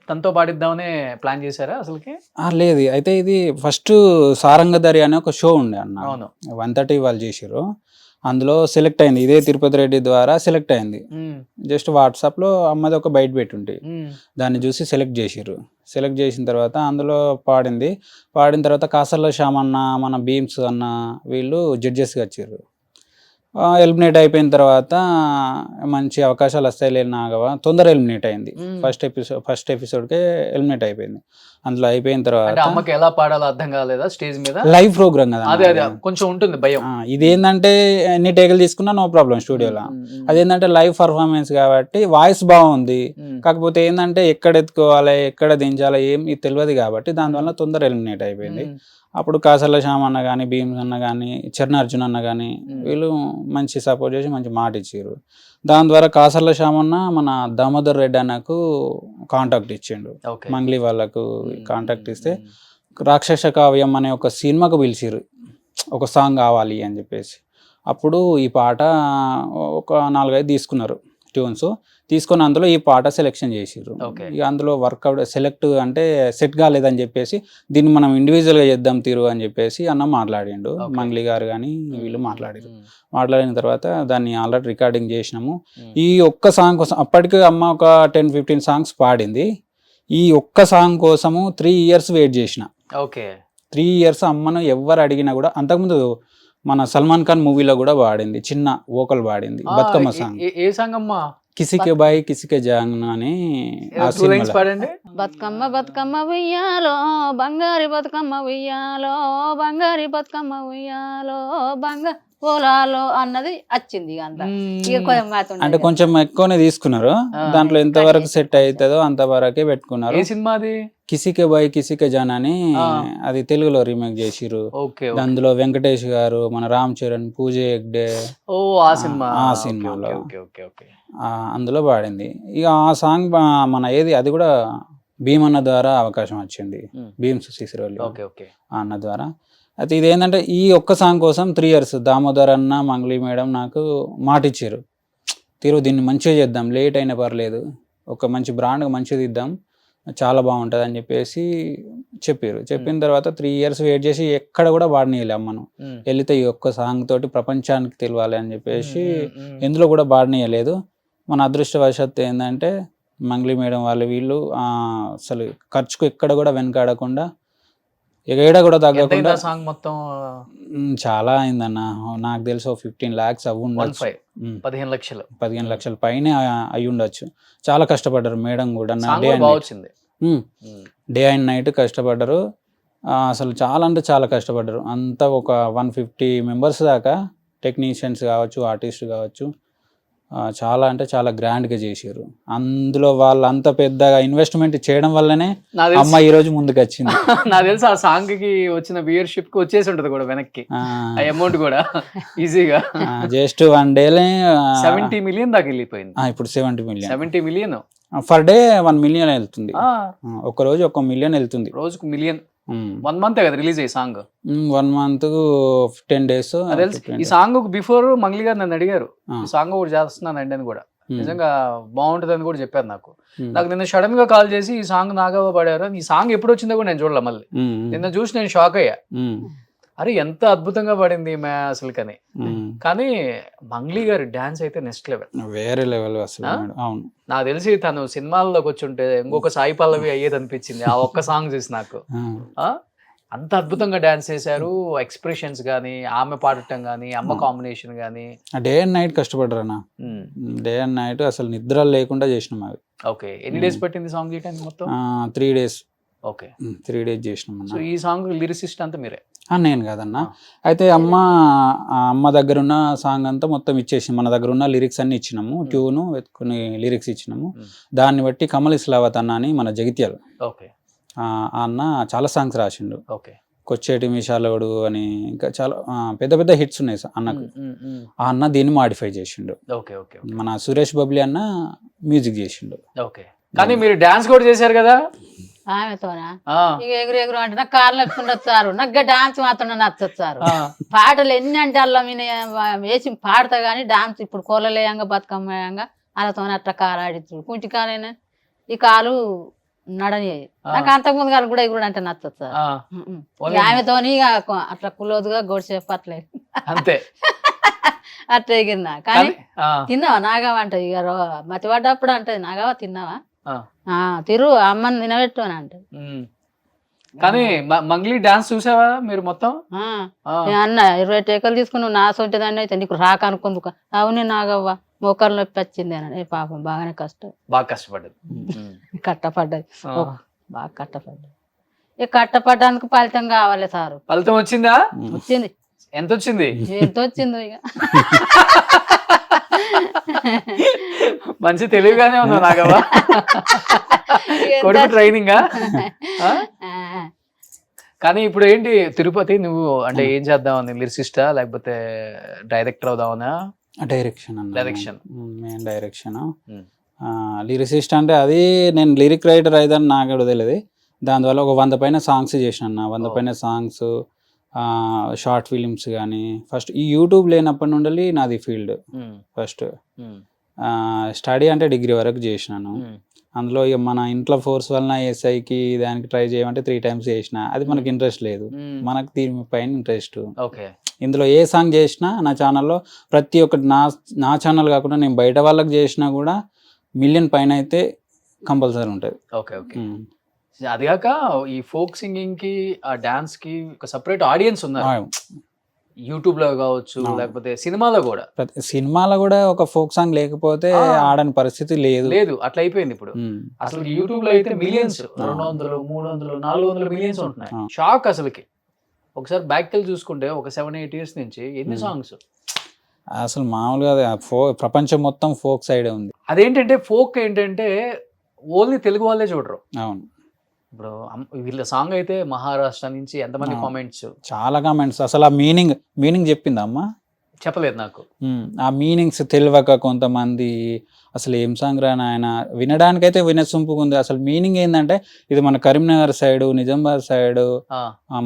తనతో పాడిద్దామనే ప్లాన్ చేశారా అసలుకి? లేదు, అయితే ఇది ఫస్ట్ సారంగధరి అనే ఒక షో ఉండే అన్న. అవును, 130 వాళ్ళు చేసిర్రు. అందులో సెలెక్ట్ అయింది, ఇదే తిరుపతి రెడ్డి ద్వారా సెలెక్ట్ అయింది. జస్ట్ వాట్సాప్లో అమ్మది ఒక బయట పెట్టుంటే దాన్ని చూసి సెలెక్ట్ చేసిన తర్వాత అందులో పాడిన తర్వాత కాసర్ల శ్యామ్ అన్న, మన భీమ్స్ అన్న వీళ్ళు జడ్జెస్గా వచ్చారు. ఎలిమినేట్ అయిపోయిన తర్వాత మంచి అవకాశాలు వస్తాయి లేని నాగవా తొందర ఎలిమినేట్ అయింది. ఫస్ట్ ఎపిసోడ్కే ఎలిమినేట్ అయిపోయింది. అందులో అయిపోయిన తర్వాత అమ్మకి ఎలా పాడాలో అర్థం కాలేదా స్టేజ్ మీద? లైవ్ ప్రోగ్రామ్ కదా, అదే కొంచెం ఉంటుంది భయం. ఇదేంటంటే ఎన్ని టేకులు తీసుకున్నా నో ప్రాబ్లం స్టూడియోలో. అదేంటంటే లైవ్ పర్ఫార్మెన్స్ కాబట్టి వాయిస్ బాగుంది, కాకపోతే ఏంటంటే ఎక్కడ ఎత్తుకోవాలి ఎక్కడ దించాలి ఏం తెలియదు కాబట్టి దానివల్ల తొందర ఎలిమినేట్ అయిపోయింది. అప్పుడు కాసర్ల శ్యామ్ అన్న కానీ, భీమ్స్ అన్న కానీ, చరణార్జున్ అన్న కానీ వీళ్ళు మంచి సపోర్ట్ చేసి మంచి మాట ఇచ్చారు. దాని ద్వారా కాసర్ల శ్యామ్ అన్న మన దామోదర్ రెడ్డి అన్నకు కాంటాక్ట్ ఇచ్చిండు. మంగ్లీ వాళ్ళకు కాంటాక్ట్ ఇస్తే రాక్షస కావ్యం అనే ఒక సినిమాకు పిలిచిరు, ఒక సాంగ్ కావాలి అని చెప్పేసి. అప్పుడు ఈ పాట ఒక 4-5 తీసుకున్నారు ట్యూన్స్, తీసుకొని అందులో ఈ పాట సెలెక్షన్ చేసిర్రు. ఇక అందులో వర్కౌట్ అంటే సెట్ కాలేదని చెప్పేసి దీన్ని మనం ఇండివిజువల్గా చేద్దాం తీరు అని చెప్పేసి అన్న మాట్లాడిండు. మంగ్లీ గారు కానీ వీళ్ళు మాట్లాడిన తర్వాత దాన్ని ఆల్రెడీ రికార్డింగ్ చేసినాము. ఈ ఒక్క సాంగ్ కోసం అప్పటికి అమ్మ ఒక 10-15 సాంగ్స్ పాడింది. ఈ ఒక్క సాంగ్ కోసము 3 years వెయిట్ చేసిన. 3 years అమ్మను ఎవరు అడిగినా కూడా, అంతకుముందు మన సల్మాన్ ఖాన్ మూవీలో కూడా పాడింది, చిన్న వోకల్ పాడింది బతుకమ్మ సాంగ్. ఏ సాంగ్ అమ్మా? కిసికే బాయ్ కిసికే జాంగ్ అని బతుకమ్మ బతుకమ్మ ఉయ్యాలో బంగారి బతుకమ్మ ఉయ్యాలో బంగారి బతుకమ్మ ఉయ్యాలో బంగారు పోలాలో అన్నది వచ్చింది. అంటే కొంచెం ఎక్కువనే తీసుకున్నారు, దాంట్లో ఎంత వరకు సెట్ అవుతుందో అంతవరకే పెట్టుకున్నారు. సినిమాది కిసికే బాయ్ కిసికే జాన్ అని అది తెలుగులో రీమేక్ చేసిరు. అందులో వెంకటేష్ గారు, మన రామ్ చరణ్, పూజ హెగ్డే ఆ సినిమాలో అందులో పాడింది. ఇక ఆ సాంగ్ మన అది కూడా భీమన్న ద్వారా అవకాశం వచ్చింది, భీమ్స్ సిసిరోలి అన్న ద్వారా. అయితే ఇదేంటంటే ఈ ఒక్క సాంగ్ కోసం 3 years దామోదర్ అన్న, మంగ్లీ మేడం నాకు మాట ఇచ్చారు, దీన్ని మంచిగా చేద్దాం, లేట్ అయినా పర్లేదు, ఒక మంచి బ్రాండ్ మంచిది ఇద్దాం, చాలా బాగుంటుంది అని చెప్పేసి చెప్పారు. చెప్పిన తర్వాత 3 years వెయిట్ చేసి ఎక్కడ కూడా పాడనీయలే అమ్మను. వెళితే ఈ ఒక్క సాంగ్ తోటి ప్రపంచానికి తెలియాలి అని చెప్పేసి ఎందులో కూడా పాడనీయలేదు. మన అదృష్టవశాత్తు ఏంటంటే మంగ్లీ మేడం వాళ్ళు వీళ్ళు అసలు ఖర్చుకు ఎక్కడ కూడా వెనకాడకుండా, ఏడ కూడా తగ్గకుండా సాంగ్ మొత్తం చాలా అయిందన్న. నాకు తెలిసి 15 lakhs అవి ఉండొచ్చు, 15 లక్షల పైనే అయి ఉండొచ్చు. చాలా కష్టపడ్డారు మేడం కూడా, డే అండ్ నైట్ కష్టపడ్డారు. అసలు చాలా అంటే చాలా కష్టపడ్డారు. అంతా ఒక 150 members దాకా టెక్నీషియన్స్ కావచ్చు, ఆర్టిస్ట్ కావచ్చు, చాలా అంటే చాలా గ్రాండ్గా చేసారు. అందులో వాళ్ళు అంత పెద్దగా ఇన్వెస్ట్మెంట్ చేయడం వల్లనే నాకు తెలిసి అమ్మ ఈ రోజు ముందుకు వచ్చింది. నాకు తెలిసి ఆ సాంగ్ కి వచ్చిన వ్యూయర్షిప్ కి వచ్చేసి ఉంటది కూడా వెనక్కి ఆ అమౌంట్ కూడా ఈజీగా జస్ట్ 1 డేలే 70 million దాకా వెళ్ళిపోయింది. ఇప్పుడు 70 million 70 million for day 1 million వెళ్తుంది. ఒక రోజు 1 million వెళ్తుంది. రోజుకు మిలియన్. 1 month కదా రిలీజ్ అయ్యి సాంగ్. 1 month 10 days. ఈ సాంగ్ బిఫోర్ మంగ్లీ గారు నన్ను అడిగారు ఈ సాంగ్ ఒకటి చేస్తున్నానండి అని కూడా. నిజంగా బాగుంటది అని కూడా చెప్పారు నాకు. నాకు నిన్న సడన్ గా కాల్ చేసి ఈ సాంగ్ నాగవ్వ పాడారు. ఈ సాంగ్ ఎప్పుడు వచ్చిందో కూడా నేను చూడలే. మళ్ళీ నిన్న చూసి నేను షాక్ అయ్యా. అరే ఎంత అద్భుతంగా పడింది అసలు కానీ మంగ్లీ గారి డాన్స్ అయితే నెక్స్ట్ లెవెల్, వేరే లెవెల్ అసలు. అవును, నాకు తెలిసి తను సినిమాల్లోకి వచ్చి ఉంటే ఇంకొక సాయి పల్లవి అయ్యేది అనిపించింది ఆ ఒక్క సాంగ్ చూసి నాకు. అంత అద్భుతంగా డాన్స్ చేశారు. ఎక్స్ప్రెషన్స్ గానీ, ఆమె పాడటం గానీ, అమ్మ కాంబినేషన్ గానీ. డే అండ్ నైట్ కష్టపడ్డారన్న. డే అండ్ నైట్ అసలు నిద్ర లేకుండా చేసినాం అవి. ఓకే, ఎన్ని డేస్ పట్టింది సాంగ్ చేయడానికి మొత్తం? 3 days. ఓకే, 3 days చేసినాం. సో ఈ సాంగ్ లిరిసిస్ట్ అంతా మీరే? నేను కాదన్నా. అయితే అమ్మ దగ్గర ఉన్న సాంగ్ అంతా మొత్తం ఇచ్చేసి మన దగ్గర ఉన్న లిరిక్స్ అన్ని ఇచ్చినాము. ట్యూను కొన్ని లిరిక్స్ ఇచ్చినాము. దాన్ని బట్టి కమల్ ఇస్లావత్ అన్న అని మన జగిత్యాల అన్న చాలా సాంగ్స్ రాసిండు. కొచ్చేటి మిషాలోడు అని ఇంకా చాలా పెద్ద పెద్ద హిట్స్ ఉన్నాయి అన్నకు. ఆ అన్న దీన్ని మాడిఫై చేసిండు. మన సురేష్ బబ్లీ అన్న మ్యూజిక్ చేసిండు. కానీ మీరు డాన్స్ కూడా చేశారు కదా ఆమెతోనా? ఇక ఎగురు ఎగురు అంటే నాకు కార్లు ఎత్తుకుంటూ వచ్చారు. నాకు డాన్స్ మాత్రం నచ్చొచ్చారు. పాటలు ఎన్ని అంటే అలా వేసి పాడతా గానీ డాన్స్ ఇప్పుడు కోలలేయంగా బతుకమ్మయంగా వాళ్ళతో అట్లా కాలు ఆడిచ్చు. కుంటి కాలైనా ఈ కాలు నడని. నాకు అంతకుముందు కాలు కూడా ఎగురు అంటే నచ్చొచ్చారు. ఆమెతోని అట్లా క్లోజ్గా గొడిసేపు అట్లే అంతే అట్లా ఎగిరినా. కానీ తిన్నావా నాగవా అంటే ఇక మతిపడ్డప్పుడు అంటది నాగవా తిన్నావా తిరు అమ్మని తినబెట్టు అని అంటది. కానీ మంగ్లీ డాన్స్ చూసావా మీరు మొత్తం? అన్న 20 టేకలు తీసుకుని నా సొంటిదాన్ని అయితే నీకు రాక అనుకుందుకు. అవునే నాగవ్వ మోకాలు నొప్పి వచ్చింది అని. పాపం బాగానే బాగా కష్టపడ్డది. కట్టపడ్డది, బాగా కట్టపడ్డది. ఇక కట్టపడ్డానికి ఫలితం కావాలి సారు. ఫలితం వచ్చిందా? వచ్చింది. ఎంత వచ్చింది? ఎంత వచ్చిందో ఇక మంచి తెలివిగానే ఉందా నాగవ్వ? కొడుకు ట్రైనింగ్. కానీ ఇప్పుడు ఏంటి తిరుపతి నువ్వు అంటే ఏం చేద్దామని? లిరిసిస్టా లేకపోతే డైరెక్టర్ అవుదామనా? డైరెక్షన్. Main direction. లిరిసిస్ట్ అంటే అది నేను లిరిక్ రైటర్ అయిదని నాకు కూడా తెలియదు. దానివల్ల ఒక 100 పైన సాంగ్స్ చేసిన. 100 పైన సాంగ్స్, షార్ట్ ఫిలిమ్స్ కానీ. ఫస్ట్ ఈ యూట్యూబ్ లేనప్పటి నుండి నాది ఫీల్డ్. ఫస్ట్ స్టడీ అంటే డిగ్రీ వరకు చేసినాను. అందులో ఇక మన ఇంట్లో ఫోర్స్ వలన ఎస్ఐకి దానికి ట్రై చేయమంటే 3 times చేసిన. అది మనకి ఇంట్రెస్ట్ లేదు. మనకు దీని పైన ఇంట్రెస్ట్. ఇందులో ఏ సాంగ్ చేసినా నా ఛానల్లో ప్రతి ఒక్కటి నా ఛానల్ కాకుండా నేను బయట వాళ్ళకి చేసినా కూడా 1 million పైన అయితే కంపల్సరీ ఉంటుంది. అది కాక ఈ ఫోక్ సింగింగ్ కి ఆ డాన్స్ కి ఒక సెపరేట్ ఆడియన్స్ ఉన్నారు. యూట్యూబ్ లో కావచ్చు లేకపోతే సినిమాలో కూడా. సినిమాలో కూడా ఒక ఫోక్ సాంగ్ లేకపోతే ఆడని పరిస్థితి లేదు. అట్లా అయిపోయింది ఇప్పుడు. అసలు యూట్యూబ్ లో అయితే మిలియన్స్, 200, 300, 400 మిలియన్స్ ఉంటున్నాయి. షాక్ అసలుకి. ఒకసారి బ్యాక్ వెళ్ళి చూసుకుంటే ఒక 7-8 years నుంచి ఎన్ని సాంగ్స్ అసలు మామూలుగా ప్రపంచం మొత్తం ఫోక్ సైడే ఉంది. అదేంటంటే ఫోక్ ఏంటంటే ఓన్లీ తెలుగు వాళ్ళే చూడరు. అవును, ఇప్పుడు వీళ్ళ సాంగ్ అయితే మహారాష్ట్ర నుంచి ఎంతమంది కామెంట్స్, చాలా కామెంట్స్. అసలు ఆ మీనింగ్ చెప్పిందా అమ్మ? చెప్పలేదు నాకు. ఆ మీనింగ్స్ తెలియక కొంతమంది అసలు ఏం సాంగ్ రా నాయన, వినడానికైతే వినసొంపుగా ఉంది. అసలు మీనింగ్ ఏంటంటే ఇది మన కరీంనగర్ సైడ్, నిజామాబాద్ సైడ్,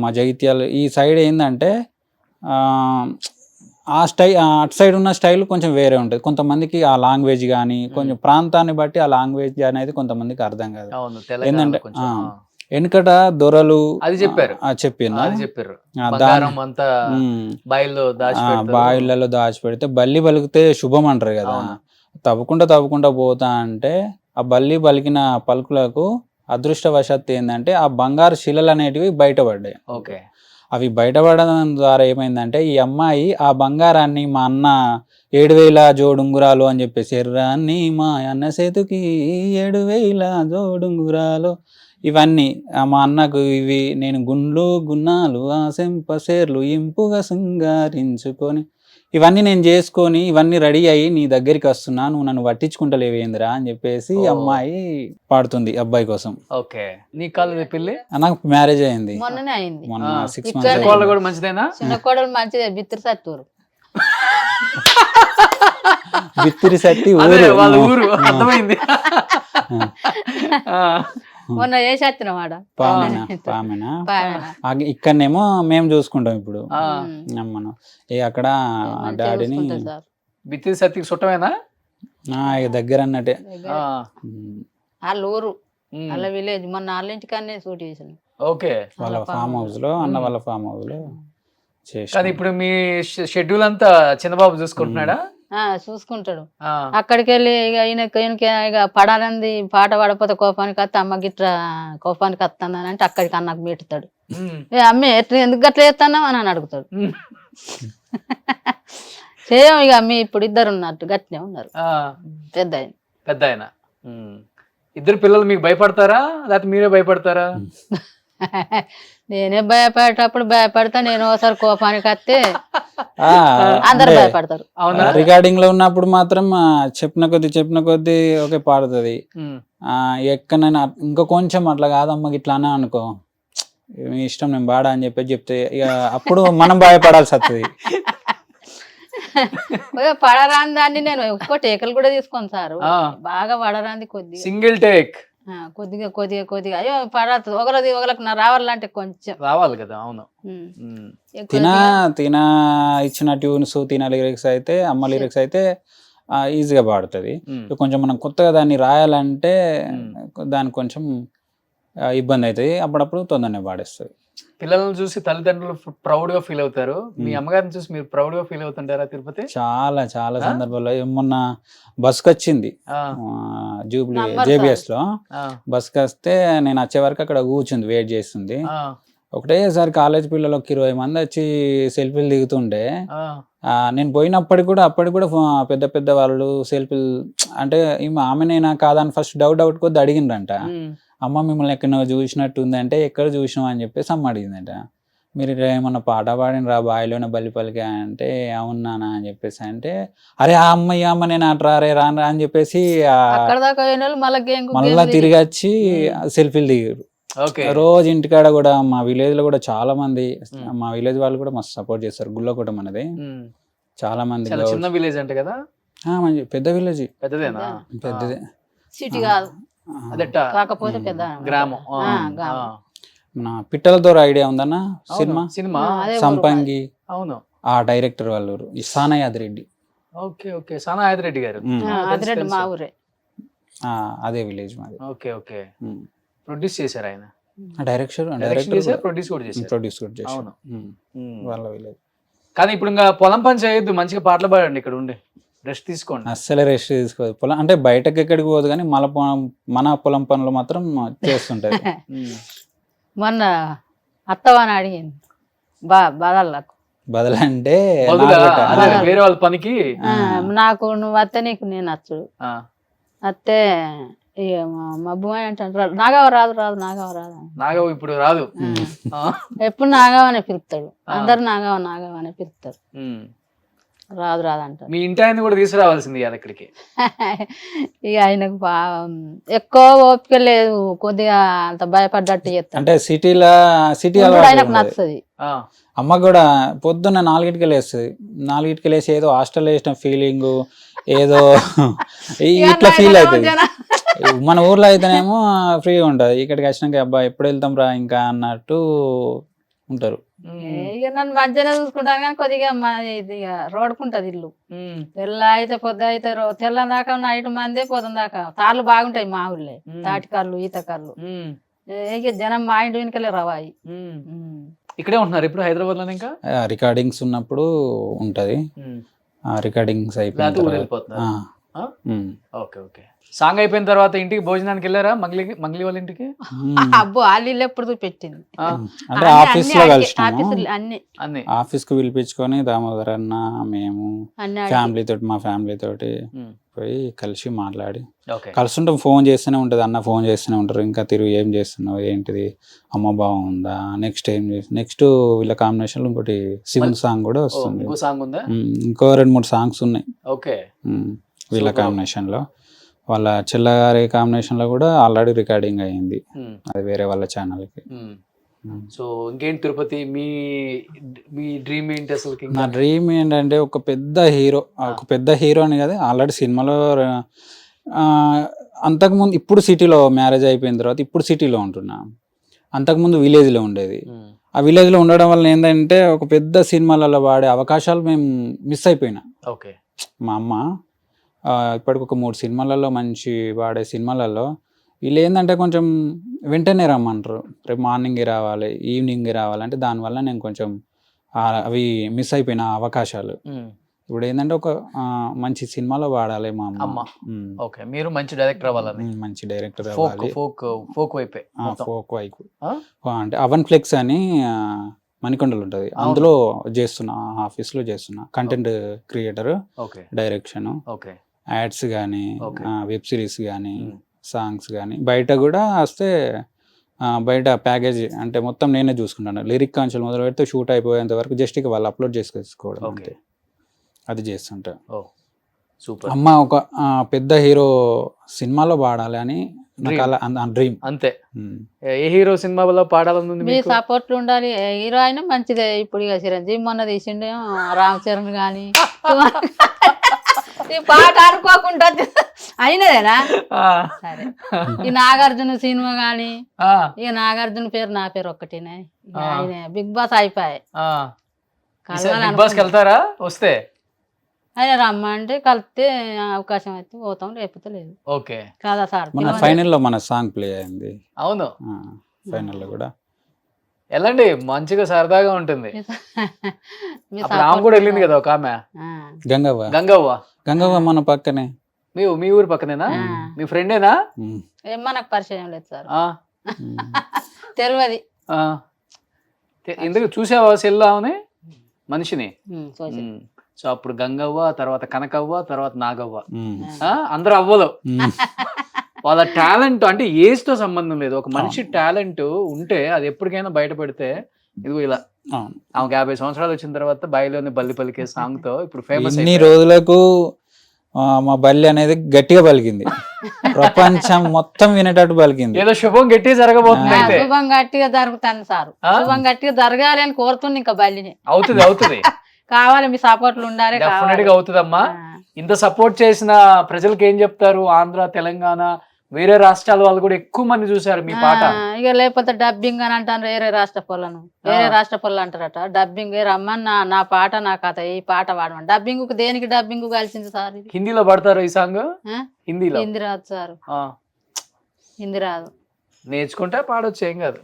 మా జగిత్యాల ఈ సైడ్ ఏంటంటే అటు సైడ్ ఉన్న స్టైల్ కొంచెం వేరే ఉంటుంది. కొంతమందికి ఆ లాంగ్వేజ్ కానీ కొంచెం ప్రాంతాన్ని బట్టి ఆ లాంగ్వేజ్ అనేది కొంతమందికి అర్థం కాదు. ఏంటంటే వెనుకట దొరలు అది చెప్పారు, బాయిలలో దాచిపెడితే బల్లి పలికితే శుభం అంటారు కదా. తవ్వుకుంటా పోతా అంటే ఆ బల్లి పలికిన పలుకులకు అదృష్టవశాత్తు ఏంటంటే ఆ బంగారు శిలలు అనేటివి బయటపడ్డాయి. అవి బయటపడడం ద్వారా ఏమైందంటే ఈ అమ్మాయి ఆ బంగారాన్ని మా అన్న 7,000 జోడుంగురాలు అని చెప్పేసి, ఎర్రాన్ని మా అన్న చేతికి 7,000 జోడుంగురాలు, ఇవన్నీ మా అన్నకు ఇవి నేను గుండ్లు గున్నాలు ఆ సెంప సేర్లు ఇంపుగా శృంగారించుకొని ఇవన్నీ నేను చేసుకొని ఇవన్నీ రెడీ అయ్యి నీ దగ్గరికి వస్తున్నా, నువ్వు నన్ను పట్టించుకుంటలేవేందిరా అని చెప్పేసి ఓ. అమ్మాయి పాడుతుంది అబ్బాయి కోసం. ఓకే, నీ కాలేదు పెళ్లి? నాకు మ్యారేజ్ అయింది మొన్ననే అయింది. మొన్న ఆ. 6 ఇక్కడ months కోళ్ళు కూడా మంచిదేనా? చిన్న కోడలు మంచిదే, బిత్తిరి సత్తూరు. బిత్తిరి సత్తి అదే ఊరు. వాళ్ళ ఊరు, అర్థమైంది. ఆ. మొన్న వేసి వచ్చినమాట. పామెనా ఇక్కడనేమో మేము చూసుకుంటాం ఇప్పుడు ఆ. మనం అక్కడ డాడీని బిత్తిరి సత్తికి చుట్టమేనా? ఇక దగ్గర అన్నట్టే. ఆ. వాళ్ళ ఊరు, ఉమ్. వాళ్ళ విలేజ్. మొన్న వాళ్ళ ఇంటికన్నా షూట్ చేసిన. ఓకే. వాళ్ళ ఫామ్ హౌస్ లో అన్న వాళ్ళ ఫామ్ హౌస్ లో చేసి. కానీ ఇప్పుడు మీ షెడ్యూల్ అంతా చిన్నబాబు చూసుకుంటున్నాడా? చూసుకుంటాడు. ఆ. అక్కడికి వెళ్ళి ఇక ఈయనకి ఇక పడాలంది, పాట పడకపోతే కోపానికి వస్తే అమ్మ గిట్ల కోపానికి వస్తానని అంటే అక్కడికి అన్నకు మెట్టుతాడు. ఉమ్. అమ్మే ఎట్లా ఎందుకు అట్లా చేస్తున్నావు అని అడుగుతాడు. ఉమ్. చేయం ఇక అమ్మ ఇప్పుడు ఇద్దరు ఉన్నట్టు గట్టినే ఉన్నారు. ఆ. పెద్ద ఆయన. పెద్ద ఆయన. ఇద్దరు పిల్లలు మీకు భయపడతారా లేకపోతే మీరే భయపడతారా? నేనే భయపడేటప్పుడు భయపడతా, నేను ఒకసారి కోపానికి వస్తే ఆ, అందరు అంటే భయపడతారు. అవునా? రికార్డింగ్ లో ఉన్నప్పుడు మాత్రం చెప్పిన కొద్దీ ఓకే పాడుతుంది. ఉమ్. ఎక్కడైనా ఇంకా కొంచెం అట్లా కాదమ్మకి ఇట్లా అన్నా అనుకో, మీ ఇష్టం నేను పాడా అని చెప్తే ఇక అప్పుడు మనం భయపడాల్సి వస్తుంది. పడరాని దాన్ని నేను ఎక్కువ టేకలు కూడా తీసుకోను సారు. ఆ. బాగా పడరాంది కొద్దిగా సింగిల్ టేక్ కొద్దిగా కొద్దిగా కొద్దిగా అయ్యో పడదు ఒకరికి నా రావాలంటే కొంచెం రావాలి కదా. అవును. ఉమ్. ఉమ్. ఎక్కువ తిన ఇచ్చిన ట్యూన్స్ తిన లిరిక్స్ అయితే అమ్మ లిరిక్స్ అయితే ఈజీగా పాడుతుంది. ఉమ్. కొంచెం మనం కొత్తగా దాన్ని రాయాలంటే ఉమ్. దానికి కొంచెం ఇబ్బంది అవుతుంది. అప్పుడప్పుడు తొందరనే పాడేస్తుంది. పిల్లలను చూసి తల్లిదండ్రులు ప్రౌడ్ గా ఫీల్ అవుతారు. మీ ఉమ్. అమ్మగారిని చూసి మీరు ప్రౌడ్ గా ఫీల్ అవుతుంటారా తిరుపతి? చాలా చాలా ఆ? సందర్భాల్లో మొన్న బస్కి వచ్చింది ఆ. జూబ్లీ నంబర్ జేబిఎస్ లో ఆ. బస్కి వస్తే నేను వచ్చే వరకు అక్కడ కూర్చుంది వెయిట్ చేస్తుంది. ఆ. ఒకటేసారి కాలేజ్ పిల్లలు ఒక 20 మంది వచ్చి సెల్ఫీలు దిగుతుండే. ఆ. నేను పోయినప్పటికి కూడా అప్పటికి కూడా పెద్ద పెద్ద వాళ్ళు సెల్ఫీలు అంటే ఆమెనేనా కాదని ఫస్ట్ డౌట్ కొద్ది అడిగిండ్రంట. ఉమ్. అమ్మ మిమ్మల్ని ఎక్కడ చూసినట్టు ఉంది అంటే ఎక్కడ చూసినావు అని చెప్పేసి అమ్మ అడిగిందంట. మీరు ఇట్లా ఏమన్నా పాట పాడినరా బాయిలోనే బల్లిపల్లికి అంటే అవునానా అని చెప్పేసి అంటే అరే ఆ అమ్మ నేను అటు రారే రానరా అని చెప్పేసి అక్కడ దాకా పోయిన వాళ్ళు మళ్ళా తిరిగి వచ్చి సెల్ఫీలు దిగారు. ఓకే. రోజు ఇంటికాడ కూడా మా విలేజ్ లో కూడా చాలా మంది ఉమ్. మా విలేజ్ వాళ్ళు కూడా మస్తు సపోర్ట్ చేస్తారు. గుళ్ళకోట మనది ఉమ్. చాలా మంది చాలా చిన్న విలేజ్ అంటే కదా? మంచి పెద్ద విలేజ్, పెద్దదేనా? పెద్దదే. సిటీ కాదు అదెట్ట కాకపోతే పెద్ద గ్రామం. ఆ. గ్రామం. ఆ. మన పిట్టలతో ఐడియా ఉందన్న సినిమా సినిమా. అదే ఊరు సంపంగి అవును. ఆ డైరెక్టర్ వాళ్ళు ఈ సానాయాద్ రెడ్డి. ఓకే. ఓకే. సానా ఆదిరెడ్డి గారు. అదిరెడ్డి మా ఊరే. అదే విలేజ్ మాది. ఓకే. ఓకే. ప్రొడ్యూస్ చేశారు ఆయన. డైరెక్టర్ ప్రొడ్యూస్ కూడా చేశారు. ప్రొడ్యూస్ కూడా చేశారు. అవును. ఉమ్. వాళ్ళ విలేజ్. కానీ ఇప్పుడు ఇంకా పొలం పని చేయొద్దు, మంచిగా పాటలు పాడండి ఇక్కడ ఉండి రెస్ట్ తీసుకోండి. అస్సలే రెస్ట్ తీసుకోదు. పొలం అంటే బయటకు ఎక్కడికి పోదు కానీ మన పొలం పనులు మాత్రం చేస్తుంటది. ఉమ్. మొన్న అత్తవాని అడిగింది బదల్లకు బదలంటే బదులా? అదే బదులు. వేరే వాళ్ళ పనికి. నాకు నువ్వు అత్తే నీకు నేను నచ్చుడు ఆ. అత్తే ఇక మా భూమి అంటే నాగవ రాదు నాగవ రాదు నాగవు ఇప్పుడు రాదు. ఆ. ఎప్పుడు నాగవ అనే పిలుపుతాడు. అందరు నాగవ అనే పిలుపుతారు. ఉమ్. రాదు అంటారు. మీ ఇంటి ఆయన కూడా తీసుకురావాల్సింది కదా ఇక్కడికి. ఇక ఆయనకు ఎక్కువ ఓపిక లేదు, కొద్దిగా అంత భయపడ్డట్టు చేస్తాడు. అంటే సిటీ ఆయనకు నచ్చుతుంది. ఆ. అమ్మ కూడా పొద్దున్న 4కి లేస్తుంది. 4కి లేసి ఏదో హాస్టల్ వేసిన ఫీలింగ్ ఏదో ఇట్లా ఫీల్ అవుతుంది. మన ఊర్లో అయితేనేమో ఫ్రీగా ఉంటుంది. ఇక్కడికి వచ్చినాక అబ్బా ఎప్పుడు వెళ్తాం రా ఇంకా అన్నట్టు ఉంటారు. ఇక నన్ను మధ్యలో చూసుకుంటాను కానీ కొద్దిగా ఇక రోడ్కుంటది ఇల్లు. తెల్ల అయితే పొద్దు అయితే తెల్ల దాకా నైట్ మందే పొద్దున దాకా తాళ్ళు బాగుంటాయి మా ఊళ్ళే, తాటికాళ్ళు ఈతకాళ్ళు. ఇక జనం మా ఇంటి వెనుకలే రవాయి. ఇక్కడే ఉంటున్నారు ఇప్పుడు హైదరాబాద్ లో ఇంకా? రికార్డింగ్స్ ఉన్నప్పుడు ఉంటది. రికార్డింగ్స్ అయిపోయిన తర్వాత ఓకే ఓకే. సాంగ్ అయిపోయిన తర్వాత ఇంటికి భోజనానికి వెళ్ళారా మంగ్లీ వాళ్ళ ఇంటికి? అబ్బో వాళ్ళు ఎప్పుడు పెట్టింది ఆ, అంటే ఆఫీస్ లో కలిసినాము, అన్ని అన్ని ఆఫీస్ కి పిలిపించుకొని దామోదర్ అన్న మేము అన్ని ఫ్యామిలీ తోటి మా ఫ్యామిలీ తోటి ఉమ్, పోయి కలిసి మాట్లాడి ఓకే. కలుస్తుంటాం, ఫోన్ చేస్తూనే ఉంటుంది, అన్న ఫోన్ చేస్తూనే ఉంటారు, ఇంకా తిరుగు ఏం చేస్తున్నావు ఏంటిది, అమ్మ బాగుందా, నెక్స్ట్ ఏం చేసి నెక్స్ట్ వీళ్ళ కాంబినేషన్ లో ఇంకోటి శివుని సాంగ్ కూడా ఓ, వస్తుంది. ఇంకో సాంగ్ ఉందా? ఇంకో 2-3 సాంగ్స్ ఉన్నాయి ఓకే. వీళ్ళ Super. కాంబినేషన్ లో. వాళ్ళ చెల్లగారి కాంబినేషన్ లో కూడా ఆల్రెడీ రికార్డింగ్ అయ్యింది, ఉమ్, అది వేరే వాళ్ళ ఛానల్ కి. ఉమ్. సో ఇంకేంటి తిరుపతి, మీ మీ డ్రీమ్ ఏంటి అసలు? నా డ్రీమ్ ఏంటంటే ఒక పెద్ద హీరో అని కదా, ఆల్రెడీ సినిమాలో అంతకుముందు, ఇప్పుడు సిటీలో మ్యారేజ్ అయిపోయిన తర్వాత ఇప్పుడు సిటీలో ఉంటున్నా, అంతకుముందు విలేజ్లో ఉండేది. ఆ విలేజ్లో ఉండడం వల్ల ఏంటంటే ఒక పెద్ద సినిమాలలో వాడే అవకాశాలు మేము మిస్ అయిపోయినా. ఓకే. మా అమ్మ ఇప్పటికి ఒక 3 సినిమాలలో మంచి వాడే సినిమాలలో వీళ్ళు ఏంటంటే కొంచెం వెంటనే రమ్మంటారు, రేపు మార్నింగే రావాలి ఈవినింగే రావాలి అంటే, దానివల్ల నేను కొంచెం అవి మిస్ అయిపోయిన అవకాశాలు. ఇప్పుడు ఏంటంటే ఒక మంచి సినిమాలో వాడాలి మా అమ్మ. ఓకే. మీరు మంచి డైరెక్టర్ అవ్వాలని, మంచి డైరెక్టర్ ఫోక్ అవ్వాలి, ఫోక్ వైపే మొత్తం. ఫోక్ వైపు. అంటే అవన్ ఫ్లెక్స్ అని మణికొండలు ఉంటుంది, అందులో చేస్తున్నా, ఆఫీస్లో చేస్తున్నా, content creator, okay. Direction, okay. Ads కానీ, Okay. వెబ్ సిరీస్ కానీ, సాంగ్స్ కానీ, బయట కూడా వస్తే బయట ప్యాకేజ్ అంటే మొత్తం నేనే చూసుకుంటాను, లిరిక్ కాన్షియల్ మొదలు పెడితే షూట్ అయిపోయేంత వరకు జస్ట్ ఇక వాళ్ళు అప్లోడ్ చేసుకోవడం ఓకే. అంతే, అది చేస్తుంటా. ఓ సూపర్. అమ్మ ఒక పెద్ద హీరో సినిమాలో పాడాలి అని నాకు అలా డ్రీమ్ అంతే. ఏ హీరో సినిమాలో పాడాలని ఉంది మీ మీకు? సపోర్ట్లు ఉండాలి. హీరో అయినా మంచిదే. ఇప్పుడు ఇక చిరంజీవి మొన్న తీసిండే రామ్ చరణ్ కానీ ఈ పాట అనుకోకుండా అయినదేనా? సరే, ఈ నాగార్జున సినిమా గాని, ఇక నాగార్జున పేరు నా పేరు ఒక్కటేనే, ఆయన బిగ్ బాస్ అయిపోయాయి. బిగ్ బాస్ వెళ్తారా వస్తే? ఆయన రమ్మంటే కలిస్తే అవకాశం అయితే పోతాం, లేకపోతే లేదు. ఓకే. కదా సార్, మన ఫైనల్ లో మన సాంగ్ ప్లే అయింది. అవును, ఫైనల్ లో కూడా వెళ్ళండి, మంచిగా సరదాగా ఉంటుంది. మీ అప్పుడు ఆమె కూడా వెళ్ళింది కదా ఒక ఆమె, గంగవ్వ. గంగవ్వ మన పక్కనే, మీ ఊరు పక్కనేనా? మీ ఫ్రెండేనా? ఏమో నాకు పరిచయం లేదు సార్, ఆ, తెలియదు. ఆ. ఎందుకు చూసావా సెల్ ఆమెని, మనిషిని? సో అప్పుడు గంగవ్వ, తర్వాత కనకవ్వ, తర్వాత నాగవ్వ, అందరూ అవ్వదు. వాళ్ళ టాలెంట్ అంటే ఏజ్ తో సంబంధం లేదు, ఒక మనిషి టాలెంట్ ఉంటే అది ఎప్పటికైనా బయట పెడితే, ఇదిగో ఇలా ఆమెకు 50 సంవత్సరాలు వచ్చిన తర్వాత బాయిలోని బల్లి పలికే సాంగ్ తో ఇప్పుడు ఫేమస్. ఇన్ని రోజులకు మా బల్లి అనేది గట్టిగా పలికింది, ప్రపంచం మొత్తం వినేటట్టు పలికింది. ఏదో శుభం గట్టిగా జరగబోతుంది. అయితే శుభం గట్టిగా జరుగుతాను సార్, శుభం గట్టిగా జరగాలి అని కోరుతుంది. ఇంకా బల్లిని అవుతుంది కావాలి, మీ సపోర్ట్లు ఉండాలి. డెఫినెట్ గా అవుతుందమ్మా. ఇంత సపోర్ట్ చేసిన ప్రజలకు ఏం చెప్తారు? ఆంధ్ర, తెలంగాణ, వేరే రాష్ట్రాల వాళ్ళు కూడా ఎక్కువ మంది చూసారు మీ పాట. ఇక లేకపోతే డబ్బింగ్ అని అంటారు, వేరే రాష్ట్ర పొలను వేరే రాష్ట్ర పొలం అంటారట. డబ్బింగ్ రమ్మని నా పాట నా కథ, ఈ పాట వాడమని. డబ్బింగ్ దేనికి డబ్బింగ్ కలిసింది సార్? ఇది హిందీలో పడతారు ఈ సాంగ్? హిందీలో? హిందీ రాదు సార్, హిందీ రాదు. నేర్చుకుంటే పాడొచ్చు, ఏం కాదు.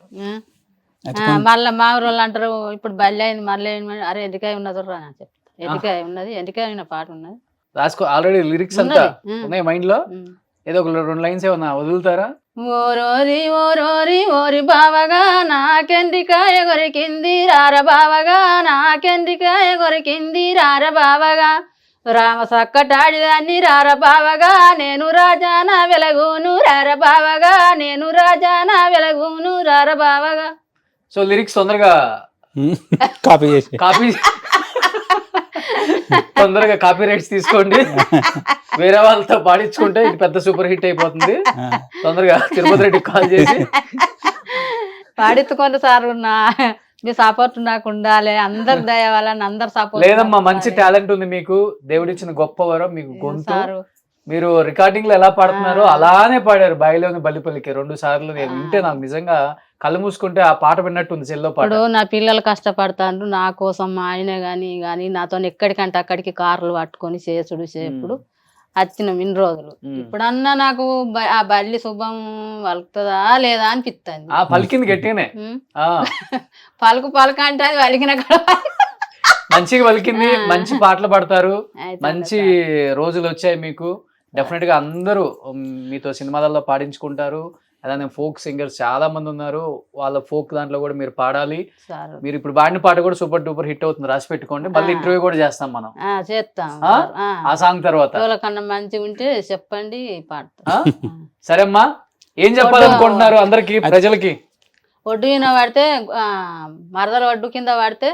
మళ్ళీ మా ఊరు వాళ్ళు అంటారు, ఇప్పుడు బల్లి అయింది మళ్ళీ అరే ఎంటికాయ ఉన్నది రా అని చెప్తా. ఎంటికాయ ఉన్నది, ఎంటికాయ అయిన పాట ఉన్నది, రాసుకో. ఆల్రెడీ లిరిక్స్ అంతా ఉన్నాయి మైండ్ లో. ఏదో ఒక 2 లైన్స్ ఏమన్నా వదులుతారా? ఓరోరి ఓరోరి ఓరి బావగా నాకెంటికాయ కొరికింది రార బావగా, నాకెంటికాయ కొరికింది రార బావగా, రామ సక్కటాడిదాన్ని రార బావగా, నేను రాజాన వెలగును రార బావగా, నేను రాజాన వెలగును రార బావగా. సో లిరిక్స్ తొందరగా కాపీ తొందరగా కాపీ రైట్స్ తీసుకోండి, వేరే వాళ్ళతో పాడించుకుంటే ఇది పెద్ద సూపర్ హిట్ అయిపోతుంది. తొందరగా తిరుపతి రెడ్డి కాల్ చేసి పాడించుకోండి సార్, మీ సపోర్ట్ నాకు ఉండాలి. అందరు దయ వల్ల అందరు సపోర్ట్. లేదమ్మా, మంచి టాలెంట్ ఉంది మీకు, దేవుడిచ్చిన గొప్ప వరం మీకు గొంతు. మీరు రికార్డింగ్ లో ఎలా పాడుతున్నారో అలానే పాడారు, బాయిలోని బల్లిపల్లికి 2 సార్లు. నేను వింటే నాకు నిజంగా కళ్ళు మూసుకుంటే ఆ పాట విన్నట్టుంది, సెల్లో పాట. ఇప్పుడు నా పిల్లలు కష్టపడతాను నా కోసం, మా ఆయన గాని నాతో ఎక్కడికంటే అక్కడికి కార్లు పట్టుకొని చేసుడు వచ్చినాం ఇన్ని రోజులు. ఇప్పుడన్నా నాకు ఆ బల్లి శుభం వలుకుతుందా లేదా అనిపిస్తుంది. పలికింది గట్టిగానే, పలుకు అంటే అది వలికిన మంచిగా పలికింది. మంచి పాటలు పాడతారు, మంచి రోజులు వచ్చాయి మీకు. డెఫినెట్ గా అందరూ మీతో సినిమాలలో పాడించుకుంటారు. అలానే ఫోక్ సింగర్స్ చాలా మంది ఉన్నారు, వాళ్ళ ఫోక్ దాంట్లో కూడా మీరు పాడాలి. సార్ మీరు ఇప్పుడు పాడిన పాట కూడా సూపర్ డూపర్ హిట్ అవుతుంది, రాసి పెట్టుకోండి. మళ్ళీ ఇంటర్వ్యూ కూడా చేస్తాం మనం చేస్తాం. ఆ సాంగ్ తర్వాత. కన్నా మంచిగా ఉంటే చెప్పండి, పాడతాం. సరే అమ్మా, ఏం చెప్పాలనుకుంటున్నారు అందరికి ప్రజలకి? ఒడ్డు కింద పడితే మరదలు ఒడ్డు కింద పడితే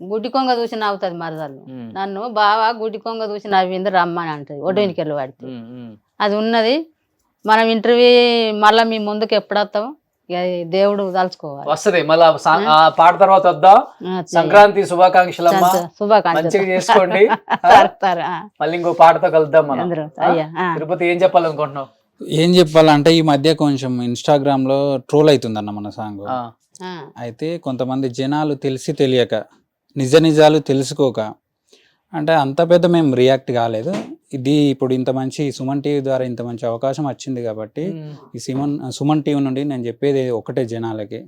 గుడ్డి కొంగ చూసి నవ్వుతుంది మరదలు. నన్ను బావా గుడ్డి కొంగ చూసి నవ్వింది రమ్మని అంటది ఒడ్డు వెనుకెళ్ళి పడితే. అది ఉన్నది. మనం ఇంటర్వ్యూ మళ్ళీ మీ ముందుకు ఎప్పుడు వస్తాం, దేవుడు తలుచుకోవాలి. వస్తుంది మళ్ళీ పాట తర్వాత వద్దాం. సంక్రాంతి శుభాకాంక్షలు అమ్మా, మంచిగా చేసుకోండి. మళ్ళీ ఇంకో పాటతో కలుద్దాం మనం. తిరుపతి ఏం చెప్పాలనుకుంటున్నావు? ఏం చెప్పాలంటే ఈ మధ్య కొంచెం ఇన్స్టాగ్రామ్ లో ట్రోల్ అవుతుందన్న మన సాంగ్. అయితే కొంతమంది జనాలు తెలిసి తెలియక నిజ నిజాలు తెలుసుకోక, అంటే అంత పెద్ద మేము రియాక్ట్ కాలేదు. ఇది ఇప్పుడు ఇంత మంచి సుమన్ టీవీ ద్వారా ఇంత మంచి అవకాశం వచ్చింది కాబట్టి ఈ సుమన్ టీవీ నుండి నేను చెప్పేది ఒకటే, జనాలకి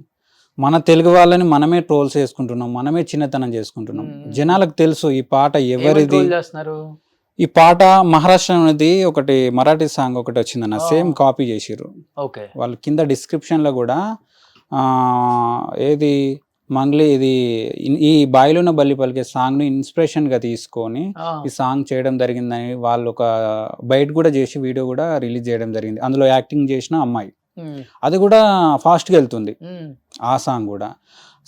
మన తెలుగు వాళ్ళని మనమే ట్రోల్స్ చేసుకుంటున్నాం, మనమే చిన్నతనం చేసుకుంటున్నాం. జనాలకు తెలుసు ఈ పాట ఎవరిది. ఈ పాట మహారాష్ట్ర అనేది ఒకటి మరాఠీ సాంగ్ ఒకటి వచ్చిందన్న, సేమ్ కాపీ చేసిర్రు వాళ్ళు. కింద డిస్క్రిప్షన్ లో కూడా ఏది మంగ్లీ ఇది ఈ బాయిలోన బల్లి పలికే సాంగ్ ని ఇన్స్పిరేషన్ గా తీసుకొని ఈ సాంగ్ చేయడం జరిగిందని వాళ్ళు ఒక బయట కూడా చేసి వీడియో కూడా రిలీజ్ చేయడం జరిగింది. అందులో యాక్టింగ్ చేసిన అమ్మాయి, అది కూడా ఫాస్ట్ గా వెళ్తుంది ఆ సాంగ్ కూడా.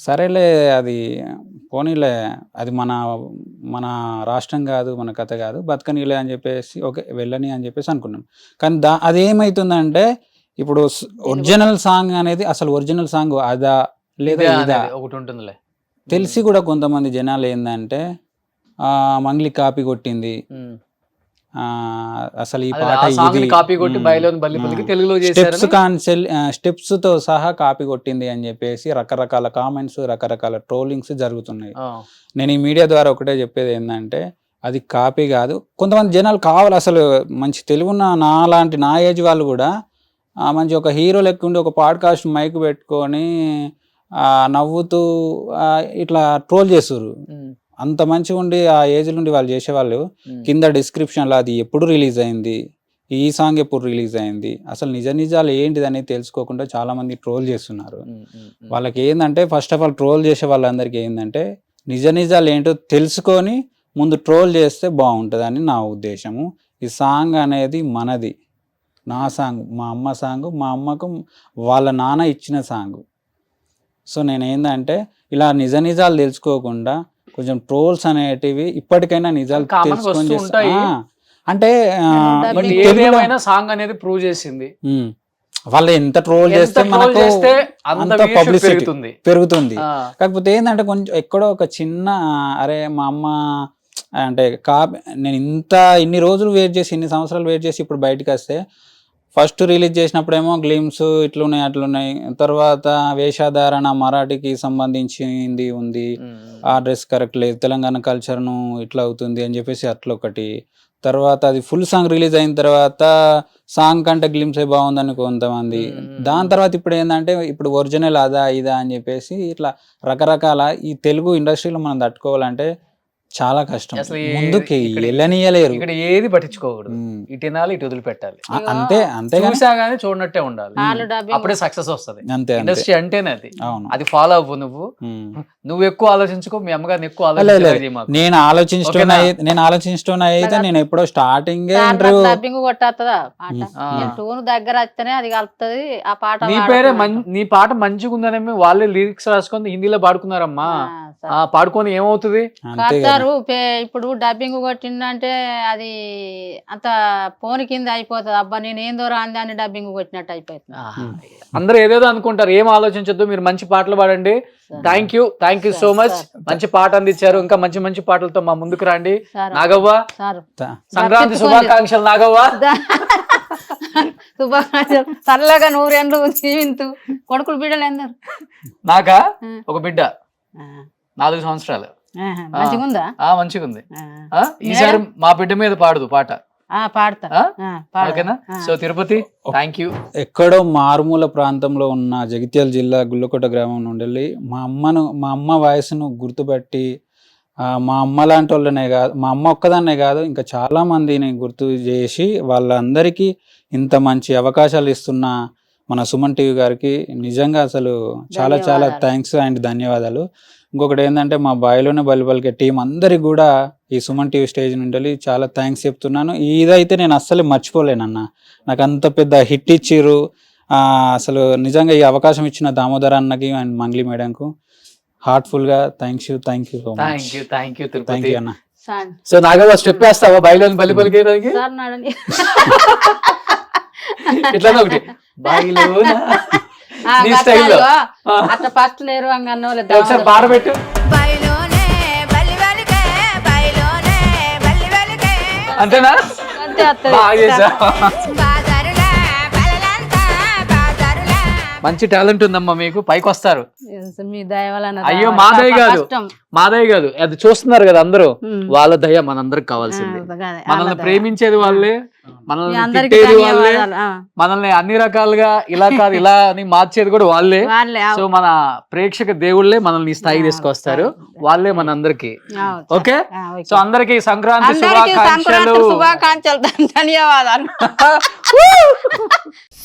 సరేలే అది పోనీలే, అది మన రాష్ట్రం కాదు, మన కథ కాదు, బతకనీలే అని చెప్పేసి ఓకే వెళ్ళని అని చెప్పేసి అనుకున్నాను. కానీ అది ఏమైతుందంటే ఇప్పుడు ఒరిజినల్ సాంగ్ అనేది అసలు ఒరిజినల్ సాంగ్ అదా లేదా ఇదా ఒకటి ఉంటుందిలే తెలిసి కూడా కొంతమంది జనాలు ఏంటంటే మంగ్లీ కాపీ కొట్టింది, అసలు ఈ పాట స్టెప్స్ తో సహా కాపీ కొట్టింది అని చెప్పేసి రకరకాల కామెంట్స్, రకరకాల ట్రోలింగ్స్ జరుగుతున్నాయి. నేను ఈ మీడియా ద్వారా ఒకటే చెప్పేది ఏంటంటే అది కాపీ కాదు. కొంతమంది జనాలు కావాలి, అసలు మంచి తెలుగున్న నా ఏజ్ వాళ్ళు కూడా మంచి ఒక హీరో లెక్క ఉండి ఒక పాడ్కాస్ట్ మైక్ పెట్టుకొని నవ్వుతూ ఇట్లా ట్రోల్ చేస్తారు. అంత మంచిగా ఉండి ఆ ఏజ్ నుండి వాళ్ళు చేసేవాళ్ళు కింద డిస్క్రిప్షన్లో అది ఎప్పుడు రిలీజ్ అయింది, ఈ సాంగ్ ఎప్పుడు రిలీజ్ అయింది, అసలు నిజ నిజాలు ఏంటిది అనేది తెలుసుకోకుండా చాలా మంది ట్రోల్ చేస్తున్నారు. వాళ్ళకి ఏంటంటే ఫస్ట్ ఆఫ్ ఆల్ ట్రోల్ చేసే వాళ్ళందరికీ ఏంటంటే నిజ నిజాలు ఏంటో తెలుసుకొని ముందు ట్రోల్ చేస్తే బాగుంటుందని నా ఉద్దేశము. ఈ సాంగ్ అనేది మనది, నా సాంగ్, మా అమ్మ సాంగ్, మా అమ్మకు వాళ్ళ నాన్న ఇచ్చిన సాంగ్. సో నేను ఏంటంటే ఇలా నిజ నిజాలు తెలుసుకోకుండా కొంచెం ట్రోల్స్ అనేటివి ఇప్పటికైనా నిజాలు తెలుసుకొని అంటే సాంగ్ అనేది ప్రూవ్ చేసింది. వాళ్ళు ఎంత ట్రోల్ చేస్తే మనకు అంత పబ్లిసిటీ పెరుగుతుంది. కాకపోతే ఏంటంటే కొంచెం ఎక్కడో ఒక చిన్న అరే మా అమ్మ అంటే నేను ఇన్ని రోజులు వెయిట్ చేసి, ఇన్ని సంవత్సరాలు వెయిట్ చేసి ఇప్పుడు బయటకు వస్తే ఫస్ట్ రిలీజ్ చేసినప్పుడేమో గ్లిమ్స్ ఇట్లున్నాయి అట్లున్నాయి, తర్వాత వేషధారణ మరాఠీకి సంబంధించింది ఉంది, ఆ డ్రెస్ కరెక్ట్ లేదు, తెలంగాణ కల్చర్ను ఇట్లా అవుతుంది అని చెప్పేసి అట్లా ఒకటి. తర్వాత అది ఫుల్ సాంగ్ రిలీజ్ అయిన తర్వాత సాంగ్ కంటే గ్లిమ్సే బాగుందని కొంతమంది. దాని తర్వాత ఇప్పుడు ఏంటంటే ఇప్పుడు ఒరిజినల్ అదా ఇదా అని చెప్పేసి ఇట్లా రకరకాల ఈ తెలుగు ఇండస్ట్రీలో మనం తట్టుకోవాలంటే చాలా కష్టం. ముందుకి వెళ్ళనియలేరు, ఇక్కడ ఏది పట్టించుకోకూడదు, ఇటు తినాలి ఇటు వదిలిపెట్టాలి, అంతే కానీ చూడనట్టే ఉండాలి, అప్పుడే సక్సెస్ వస్తుంది. ఇండస్ట్రీ అంటేనే అది ఫాలో అవ్వు. నువ్వు ఎక్కువ ఆలోచించుకో, మీ అమ్మగారిని ఎక్కువ ఆలోచించు. నేను ఆలోచించడం అయితే నేను ఎప్పుడో స్టార్టింగ్ డబ్బింగ్ కొట్టేస్తుందా టూన్ దగ్గర వస్తేనే అది కలుపుతుంది ఆ పాట. నీ పాట మంచిగా ఉందనే వాళ్ళే లిరిక్స్ రాసుకొని హిందీలో పాడుకున్నారమ్మా, పాడుకొని ఏమవుతుంది? ఇప్పుడు డబ్బింగ్ కొట్టిందంటే అది అంత ఫోన్ కింద అయిపోతుంది. అబ్బా నేను ఏం దూరం అంది అని డబ్బింగ్ కొట్టినట్టు అయిపోతుంది. అందరూ ఏదేదో అనుకుంటారు, ఏం ఆలోచించొద్దు, మీరు మంచి పాటలు పాడండి. Thank you so much. మంచి పాట అందించారు, ఇంకా మంచి మంచి పాటలతో మా ముందుకు రండి. నాగవ్వ, సంక్రాంతి శుభాకాంక్షలు. నాగవ్వ శుభాకాంక్షలు, చల్లగా 100 ఏళ్ళు జీవింతు. కొడుకులు బిడ్డలు ఎందరు? నాకా ఒక బిడ్డ, 4 సంవత్సరాలు. మంచిగుందా? మంచిగా ఉంది. ఈసారి మా బిడ్డ మీద పాడదు పాట, సో తిరుపతి థ్యాంక్ యూ. ఎక్కడో మారుమూల ప్రాంతంలో ఉన్న జగిత్యాల జిల్లా గుల్లకోట గ్రామం నుండి మా అమ్మ వాయిస్ను గుర్తుపట్టి మా అమ్మ లాంటి వాళ్ళనే కాదు, మా అమ్మ ఒక్కదాన్నే కాదు, ఇంకా చాలా మందిని గుర్తు చేసి వాళ్ళందరికీ ఇంత మంచి అవకాశాలు ఇస్తున్న మన సుమన్ టీవీ గారికి నిజంగా అసలు చాలా చాలా ధన్యవాదాలు. థ్యాంక్స్ అండ్ ధన్యవాదాలు. ఇంకొకటి ఏంటంటే మా బాయిలోనే బలి పలికే టీం అందరికి కూడా ఈ సుమన్ టీవీ స్టేజ్ నుండి చాలా థ్యాంక్స్ చెప్తున్నాను. ఇదైతే నేను అస్సలు మర్చిపోలేనన్న. నాకు అంత పెద్ద హిట్ ఇచ్చిర్రు. అసలు నిజంగా ఈ అవకాశం ఇచ్చిన దామోదర్ అన్నకి అండ్ మంగ్లీ మేడంకు హార్ట్ఫుల్గా thank you so much. Thank you thank you అన్న. సార్ సో నాగవ్వ స్టెప్ వేస్తావా బాయిలో బల్లి పలికేదానికి? సార్ నాడని ఇట్లానే ఒకటి బాయిలోన నీ అట్లా స్టైల్లో అట్లా ఫస్ట్ నేర్వంగానో ఒకసారి పాట పెట్టు. బయలోనే బల్లి బలికే బయలోనే బల్లి బలికే అంతేనా? అంతే వస్తది. బాగా చేసా. బాజారులా బలలంతా బాజారులా మంచి టాలెంట్ ఉందమ్మా మీకు, పైకి వస్తారు. మీ దయ వలన అయ్యో, రావాలి. మాదయ్య పాప కాదు. కష్టం. మాదయ్య కాదు, అది చూస్తున్నారు కదా అందరూ, ఉమ్. వాళ్ళ దయ మనందరికి కావాల్సింది. అదే, మనల్ని వాళ్ళ దయ. ప్రేమించేది వాళ్ళే, మీ మనల్ని అందరికీ తిట్టేది వాళ్ళే, ధన్యవాదాలు. మనల్ని అన్ని రకాలుగా ఇలా కాదు ఇలా అని మార్చేది కూడా వాళ్ళే. వాళ్ళే సో మన ప్రేక్షక దేవుళ్ళే మనల్ని ఈ స్థాయి తీసుకొస్తారు, వాళ్ళే మనందరికి. ఓకే, సో అందరికి సంక్రాంతి అందరికీ శుభాకాంక్షలు. సంక్రాంతి శుభాకాంక్షలు. ధన్యవాదాలు.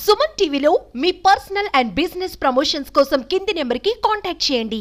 సుమన్ టీవీలో మీ పర్సనల్ అండ్ బిజినెస్ ప్రమోషన్స్ కోసం కింది నెంబర్కి కాంటాక్ట్ చేయండి.